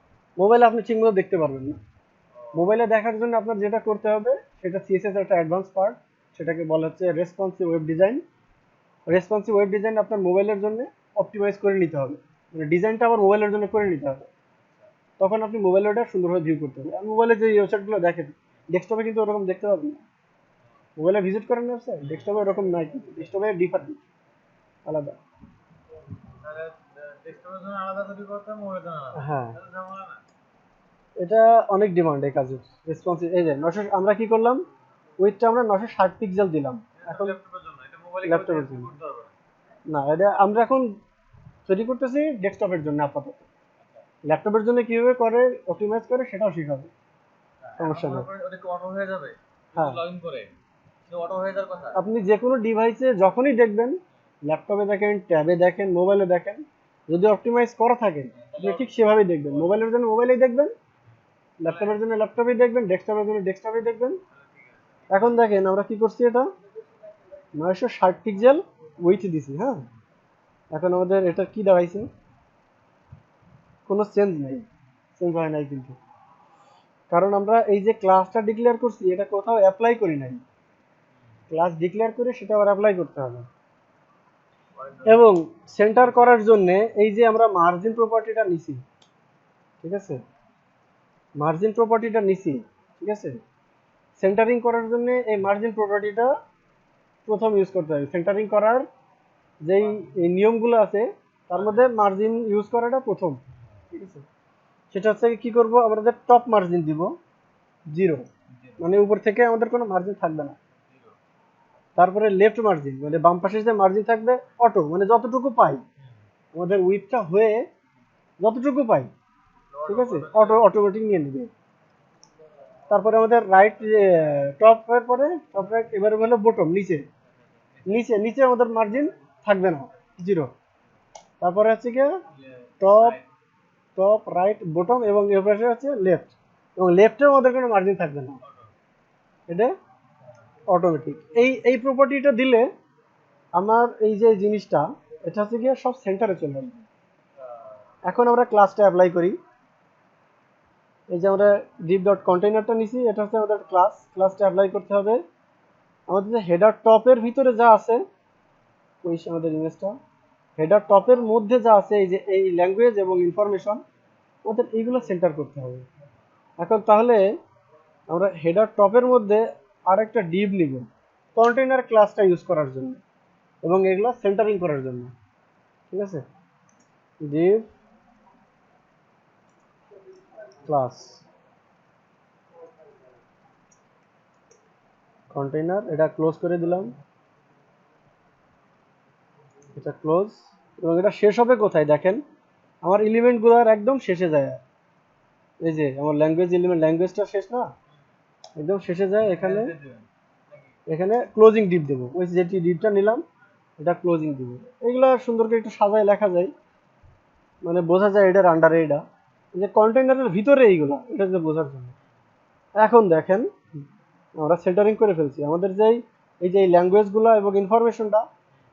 মোবাইলে আপনি ঠিকমতো দেখতে পারবেন না। মোবাইলে দেখার জন্য আপনার যেটা করতে হবে সেটা সিএসএস একটা অ্যাডভান্স পার্ট, সেটাকে বলা হচ্ছে responsive web design. Responsive web design আপনার মোবাইলের জন্য অপটিমাইজ করে নিতে হবে, মানে ডিজাইনটা আবার মোবাইলের জন্য করে নিতে হবে। তখন আপনি মোবাইলে ওটা সুন্দরভাবে ভিউ করতে হবে। আর মোবাইলে যে ওয়েবসাইটগুলো দেখেন ডেস্কটপে কিন্তু ওরকম দেখতে পাবেন না। মোবাইলে ভিজিট করেন ওয়েবসাইট, ডেস্কটপে ওরকম নাই, কিন্তু ডেস্কটপে ডিফারেন্ট, আলাদা। তাহলে ডেস্কটপের জন্য আলাদা তৈরি করতে হবে, মোবাইলের জন্য আলাদা, হ্যাঁ, তাহলে ঝামেলা না। এটা অনেক ডিমান্ড এই কাজের। রেসপন্সিভ, এই যে 900, আমরা কি করলাম, উইথটা আমরা 960 পিক্সেল দিলাম। এটা তো এখন ল্যাপটপের জন্য, এটা মোবাইলে কেউ ল্যাপটপের চেঞ্জ জন্য করতে পারবে না। না, এটা আমরা এখন তৈরি করতেছি ডেস্কটপের জন্য আপাতত। ল্যাপটপের জন্য কিভাবে করে অপটিমাইজ করে সেটাও শেখাবো, এখন সমস্যা মনে নেই। করেন ওটা কি অটো হয়ে যাবে? যদি হ্যাঁ, লগ ইন করে সেটা অটো হয়ে যাওয়ার কথা। আপনি যে কোনো ডিভাইসে যখনই দেখবেন, ল্যাপটপে দেখেন, ট্যাবে দেখেন, মোবাইলে দেখেন, যদি অপটিমাইজ করা থাকে আপনি ঠিক সেভাবেই দেখবেন। মোবাইলের জন্য মোবাইলেই দেখবেন, ল্যাপটপের জন্য ল্যাপটপেই দেখবেন, ডেস্কটপের জন্য ডেস্কটপেই দেখবেন। এখন দেখেন আমরা কি করছি, এটা 960 পিক্সেল উইথ দিছি, হ্যাঁ। এখন আমাদের এটা কি দাঁড়াইছে, কোনো চেঞ্জ নাই, চেঞ্জ হয় নাই কিন্তু। কারণ আমরা এই যে ক্লাসটা ডিক্লেয়ার করছি এটা কোথাও অ্যাপ্লাই করি নাই। ক্লাস ডিক্লেয়ার করে সেটা আবার অ্যাপ্লাই করতে হবে। এবং সেন্টার করার জন্য এই যে আমরা মার্জিন প্রপার্টিটা নিছি, ঠিক আছে, মার্জিন প্রপার্টিটা নিছি, ঠিক আছে। সেন্টারিং করার জন্য এই মার্জিন প্রপার্টিটা প্রথম ইউজ করতে হবে। সেন্টারিং করার যেই এই নিয়মগুলো আছে তার মধ্যে মার্জিন ইউজ করাটা প্রথম, ঠিক আছে। সেটা হচ্ছে কি করব, আমাদের টপ মার্জিন দিব 0, মানে উপর থেকে আমাদের কোনো মার্জিন থাকবে না। তারপরে লেফট মার্জিন মানে বাম পাশে যে মার্জিন থাকবে অটো, মানে যতটুকু পাই আমাদের উইথটা হয়ে যতটুকু পাই, ঠিক আছে, অটোমেটিক নিয়ে নেবে। তারপরে আমাদের রাইট টপ এর পরে টপ রাইট, এবারে হলো বটম, নিচে নিচে নিচে আমাদের মার্জিন থাকবে না, 0। তারপরে হচ্ছে কি টপ, টপ রাইট বটম, এবং এর পাশে হচ্ছে লেফট, এবং লেফটেও আমাদের কোনো মার্জিন থাকবে না, এটা অটোমেটিক। এই এই প্রপার্টিটা দিলে আমার এই যে জিনিসটা এটা হচ্ছে গিয়ে সব সেন্টারে চলে আসবে। এখন আমরা ক্লাসটা অ্যাপ্লাই করি। এই যে আমরা ডিপ ডট কন্টেইনারটা নিছি, এটা হচ্ছে আমাদের ক্লাস। ক্লাসটা অ্যাপ্লাই করতে হবে। আমাদের যে হেডার টপের ভিতরে যা আছে, ওই আমাদের ইমেজটা হেডার টপের মধ্যে যা আছে, এই যে এই ল্যাঙ্গুয়েজ এবং ইনফরমেশন, আমাদের এইগুলো সেন্টার করতে হবে। এখন তাহলে আমরা হেডার টপের মধ্যে আরেকটা ডিভ নিব কন্টেইনার ক্লাসটা ইউজ করার জন্য এবং এগুলো সেন্টারিং করার জন্য। ঠিক আছে, div ক্লাস কন্টেইনার, এটা ক্লোজ করে দিলাম, এটা ক্লোজ। এবং এটা শেষ হবে কোথায় দেখেন, আমার এলিমেন্টগুলোর একদম শেষে যায়। এই যে আমার ল্যাঙ্গুয়েজ এলিমেন্ট, ল্যাঙ্গুয়েজটা শেষ না, একদম শেষে যায় এখানে। দিয়ে দেবেন নাকি? এখানে ক্লোজিং ডিপ দেবো, ওই যেটি ডিপটা নিলাম এটা ক্লোজিং দিব। এগুলো সুন্দর করে একটু সাজায় লেখা যায়, মানে বোঝা যায় এটার আন্ডারে এটা, এই যে কন্টেইনারের ভিতরে এইগুলা, এটা যে বোঝার জন্য। এখন দেখেন আমরা সেন্টারিং করে ফেলছি আমাদের যেই এই যে এই ল্যাঙ্গুয়েজগুলো এবং ইনফরমেশনটা,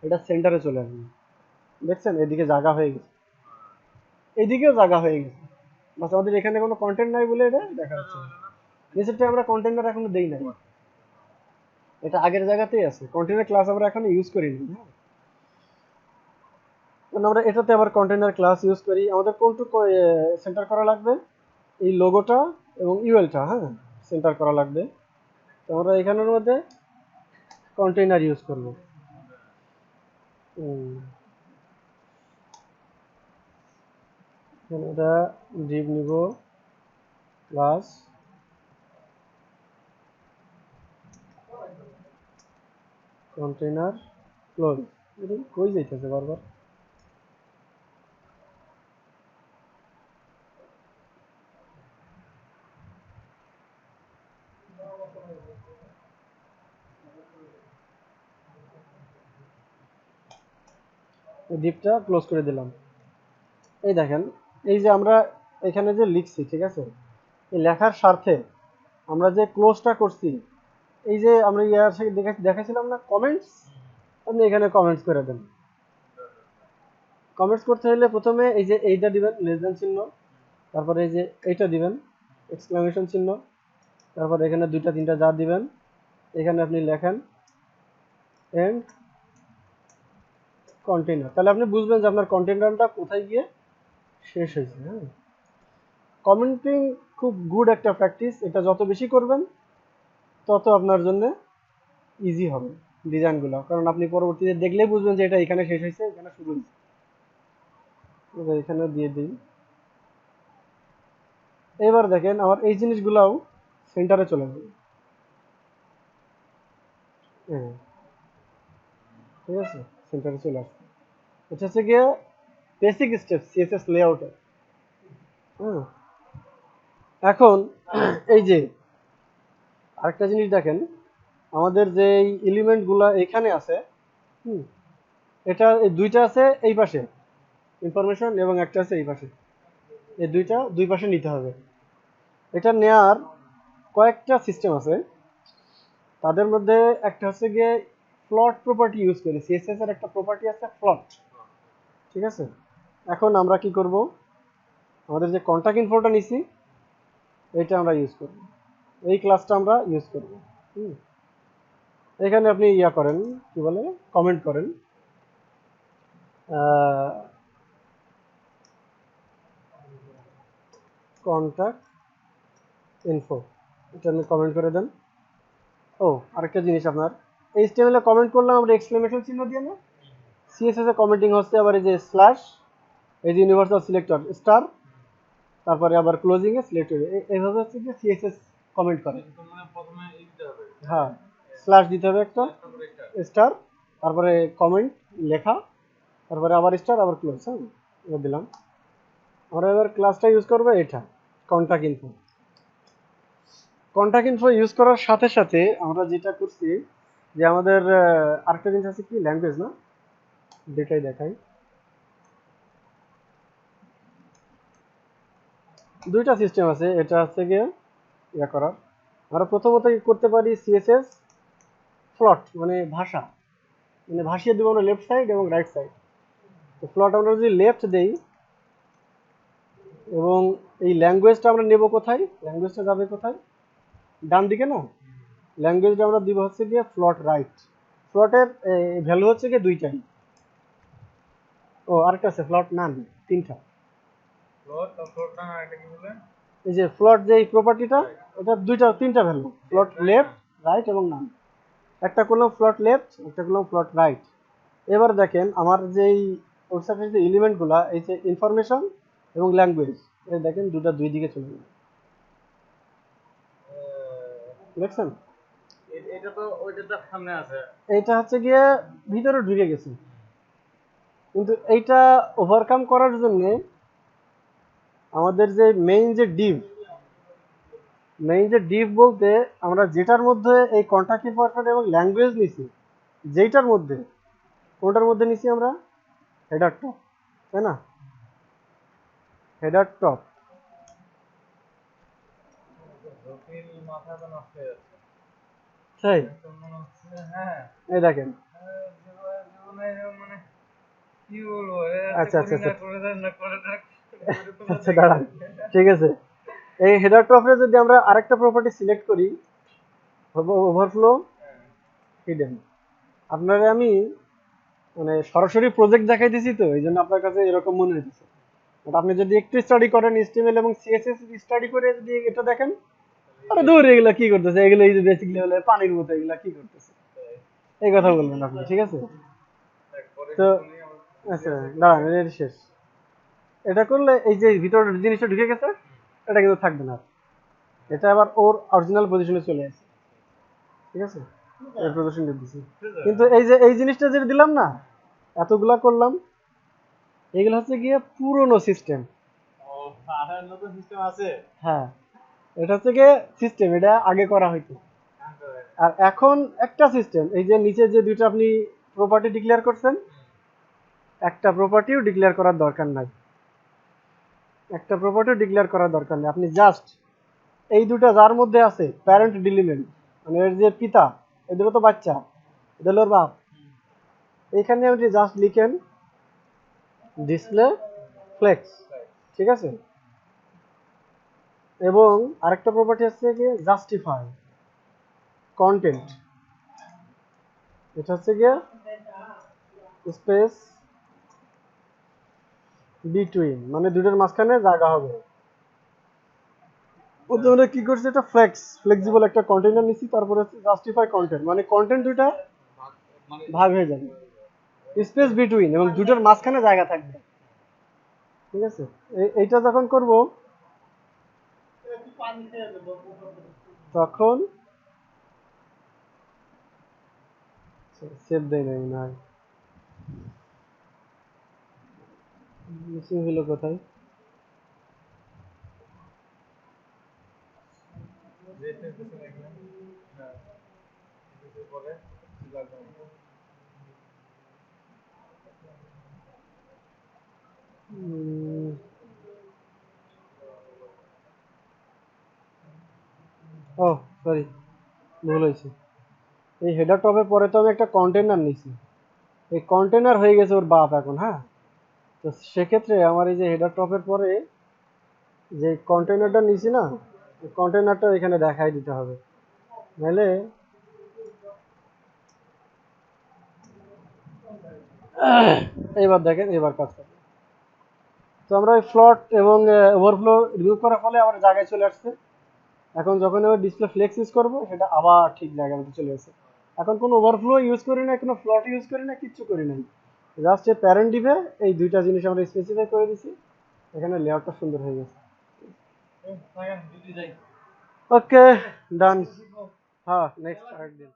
এটা সেন্টারে চলে আসবে। দেখছেন এদিকে জায়গা হয়ে গেছে, এইদিকেও জায়গা হয়ে গেছে, বাস আমাদের এখানে কোনো কন্টেন্ট নাই বলে এটা দেখা যাচ্ছে না। নিচেরটা আমরা কন্টেইনার এখনো দেই নাই, এটা আগের জায়গাতেই আছে, কন্টেইনার ক্লাস আমরা এখনো ইউজ করিনি। হ্যাঁ, কারণ আমরা এটাতে আবার কন্টেইনার ক্লাস ইউজ করি। আমাদের কোনটুকু সেন্টার করা লাগবে, এই লোগোটা এবং ইউএলটা, হ্যাঁ সেন্টার করা লাগবে। তো আমরা এখানের মধ্যে কন্টেইনার ইউজ করব। এটা ডিভ নিব প্লাস কন্টেইনার ক্লোজ। এটা কই যাইতেছে বারবার, ডিপটা ক্লোজ করে দিলাম। এই দেখেন, এই যে আমরা এখানে যে লিখছি, ঠিক আছে, এই লেখার স্বার্থে আমরা যে ক্লোজটা করছি, এই যে আমরা ইয়ার সাথে দেখাছিলাম না কমেন্টস, আপনি এখানে কমেন্টস করে দেন। কমেন্টস করতে হলে প্রথমে এই যে এইটা দিবেন লেস দেন চিহ্ন, তারপরে এই যে এইটা দিবেন এক্সক্লামেশন চিহ্ন, তারপর এখানে দুইটা তিনটা যা দিবেন, এখানে আপনি লেখেন এন্ড কন্টেইনার, তাহলে আপনি বুঝবেন যে আপনার কন্টেইনারটা কোথায় গিয়ে শেষ হয়েছে। হ্যাঁ, কমেন্টিং খুব গুড একটা প্র্যাকটিস, এটা যত বেশি করবেন তত আপনার জন্য ইজি হবে ডিজাইনগুলো, কারণ আপনি পরবর্তীতে দেখলেই বুঝবেন যে এটা এখানে শেষ হয়েছে, এখানে শুরু হয়েছে। এখানে দিয়ে দিই। এবার দেখেন আমার এই জিনিসগুলাও সেন্টারে চলে যাবে। হ্যাঁ, ঠিক আছে, সেন্টারে চলে আসবে। এটা হচ্ছে গিয়ে বেসিক স্টেপ সিএসএস লেআউটে। হুম, এখন এই যে আরেকটা জিনিস দেখেন, আমাদের যে এলিমেন্টগুলো এখানে আছে, হুম, এটা এই দুইটা আছে এই পাশে ইনফরমেশন এবং একটা আছে এই পাশে, এই দুইটা দুই পাশে নিতে হবে। এটা নেয়ার কয়েকটা সিস্টেম আছে, তাদের মধ্যে একটা হচ্ছে গিয়ে ফ্লট প্রপার্টি ইউজ করি, সিএসএস এর একটা প্রপার্টি আছে ফ্লট, ঠিক আছে। এখন আমরা কি করব, আমাদের যে কন্টাক্ট ইনফোটা নিছি এটা আমরা ইউজ করব, এই ক্লাসটা আমরা ইউজ করব। এখানে আপনি ইয়া করেন, কি বলে, কমেন্ট করেন কন্টাক্ট ইনফো, এটা আপনি কমেন্ট করে দেন। ও আরেকটা জিনিস, আপনার এইচটিএমএল এ কমেন্ট করলাম আমরা এক্সক্লেমেশন চিহ্ন দিয়ে না, সিএসএস এ কমেন্টিং হচ্ছে আবার এই যে স্ল্যাশ, এই যে ইউনিভার্সাল সিলেক্টর স্টার, তারপরে আবার ক্লোজিং এ সিলেক্টর, এইভাবে হচ্ছে যে সিএসএস কমেন্ট করে। মানে প্রথমে এই দিতে হবে, হ্যাঁ, স্ল্যাশ দিতে হবে একটা, তারপরে এটা স্টার, তারপরে কমেন্ট লেখা, তারপরে আবার স্টার আবার ক্লোজ। হ্যাঁ, এটা দিলাম। আমরা এবার ক্লাসটা ইউজ করবো এটা contact info. Contact info use করার সাথে সাথে আমরা যেটা করছি যে আমাদের আরেকটা জিনিস আছে কি, ল্যাঙ্গুয়েজ না, যেটাই দেখাই, দুইটা সিস্টেম আছে, এটা হচ্ছে গিয়ে ইয়া করার। আমরা প্রথমত কি করতে পারি, সিএসএস ফ্লট মানে ভাষা, মানে ভাসিয়ে দেবো আমরা লেফট সাইড এবং রাইট সাইড। তো ফ্লট আমরা যদি লেফট দেই এবং এই ল্যাঙ্গুয়েজটা আমরা নেব কোথায়, ল্যাঙ্গুয়েজটা যাবে কোথায়, ডান দিকে না, ল্যাঙ্গুয়েজটা আমরা দিব হচ্ছে গিয়ে ফ্লট রাইট। ফ্লটের ভ্যালু হচ্ছে গিয়ে দুইটাই, ও আরেকটা আছে ফ্লট নান, তিনটা। ফ্লোর তো ফ্লোরটা না, এটা কি বলে, এই যে ফ্লট যে এই প্রপার্টিটা, এটা দুইটা তিনটা ভ্যালু, ফ্লট লেফট রাইট এবং নান। একটা করলাম ফ্লট লেফট, একটা করলাম ফ্লট রাইট। এবার দেখেন আমার যেই ওর সাথে যে এলিমেন্টগুলা এই যে ইনফরমেশন এবং ল্যাঙ্গুয়েজ, এই দেখেন দুটা দুই দিকে চলে গেল, দেখছেন? এটা তো ওইটা সামনে আছে। এইটা হচ্ছে গিয়ে ভিতরে ঢুকে গেছে, কিন্তু এইটা ওভারকাম করার জন্য আমাদের যে মেইন যে ডিভ বলতে আমরা যেটার মধ্যে এই কন্ট্যাক্ট ইনফরমেশন এবং ল্যাঙ্গুয়েজ নিছি, যেইটার মধ্যে কোনটার মধ্যে নিছি আমরা, হেডার টপ, তাই না? হেডার টপ, জটিল, মাথা তো নষ্ট হয়ে যাচ্ছে। তাই এখন মনে হচ্ছে হ্যাঁ, এই দেখেন। জীবনে মানে কি বলবো, আচ্ছা আচ্ছা করি আচ্ছা না করে দেন না করে দেন, এরকম আচ্ছা হয়ে দাঁড়ান, গেছে। ঠিক আছে। এই হেডার টপে যদি আমরা আরেকটা প্রপার্টি সিলেক্ট করি, ওভারফ্লো হিডেন, আপনারা আমি মানে সরাসরি প্রজেক্ট দেখাই দিছি তো এই জন্য আপনার কাছে এরকম মনে হচ্ছে। বাট আপনি যদি একটু স্টাডি করেন, HTML এবং CSS স্টাডি করে যদি এটা দেখেন, আরে দূর এগুলা কি করতেছে, এগুলো এই যে বেসিক লেভেলে পানির মতো, এগুলা কি করতেছে, এই কথা বলবেন আপনি, ঠিক আছে? তো আচ্ছা দাঁড়ান, এটা শেষ। এটা করলে এই যে ভিতরের জিনিসটা ঢুকে গেছে, এটা কিন্তু থাকবে না, এটা আবার ওর অরিজিনাল পজিশনে চলে আসে, ঠিক আছে? এর প্রদর্শন দিচ্ছি, কিন্তু এই যে এই জিনিসটা যেটা দিলাম না, এতগুলা করলাম, এগুলো হচ্ছে গিয়ে পুরনো সিস্টেম। ও, আর নতুন সিস্টেম আছে। হ্যাঁ, এটা হচ্ছে গিয়ে সিস্টেম, এটা আগে করা হইতো। আর এখন একটা সিস্টেম, এই যে নিচে যে দুইটা আপনি প্রপার্টি ডিক্লেয়ার করছেন, একটা প্রপার্টিও ডিক্লেয়ার করার দরকার নাই, একটা প্রপার্টিও ডিক্লেয়ার করার দরকার নেই। আপনি জাস্ট এই দুটা যার মধ্যে আছে প্যারেন্ট ডিলিমেন্ট, মানে এর যে পিতা, এই দুটো তো বাচ্চা, এটা হলো ওর বাপ, এইখানে আপনি জাস্ট লিখেন ডিসপ্লে ফ্লেক্স, ঠিক আছে? এবং আরেকটা প্রপার্টি আছে কি জাস্টিফাই কন্টেন্ট, এটা হচ্ছে গিয়ে স্পেস বিটুইন, মানে দুটোর মাঝখানে জায়গা হবে। ওতে আমরা কি করছি, এটা ফ্লেক্সিবল একটা কন্টেইনার নিছি, তারপরে হচ্ছে জাস্টিফাই কন্টেন্ট, মানে কন্টেন্ট দুইটা মানে ভাগ হয়ে যাবে, স্পেস বিটুইন এবং দুটোর মাঝখানে জায়গা থাকবে, ঠিক আছে? এইটা যখন করব তখন সেভ দেয় নাই না, মিসিং হলো কোথায়? রেটের কিছু দেখলাম না, কিছু পরে লাগবে না। উম, ও সরি, ভুল হয়েছে। এই হেডার টপের পরে তো আমি একটা কন্টেনার নিছি, এই কন্টেনার হয়ে গেছে ওর বাপ এখন। হ্যাঁ, তো সেক্ষেত্রে আমার এই যে হেডার টপের পরে যে কন্টেনারটা নিছি না, কন্টেনারটা এখানে দেখাই দিতে হবে, নাহলে এইবার দেখেন, এবার কাজ করবে। তো আমরা ওই ফ্লট এবং ওভারফ্লো রিমুভ করার ফলে আমার জায়গায় চলে আসছে। এখন যখন এবার ডিসপ্লে ফ্লেক্স ইউজ করবো, সেটা আবার ঠিক জায়গার মতো চলে আসে। এখন কোনো ওভারফ্লো ইউজ করি না, কোনো ফ্লট ইউজ করি না, কিচ্ছু করি নাই, জাস্ট এই প্যারেন্ট ডিভে এই দুইটা জিনিস আমরা স্পেসিফাই করে দিছি, এখানে লেআউটটা সুন্দর হয়ে গেছে। থাকেন, যদি যাই ওকে, ডান। হ্যাঁ, নেক্সট আরেকদিন।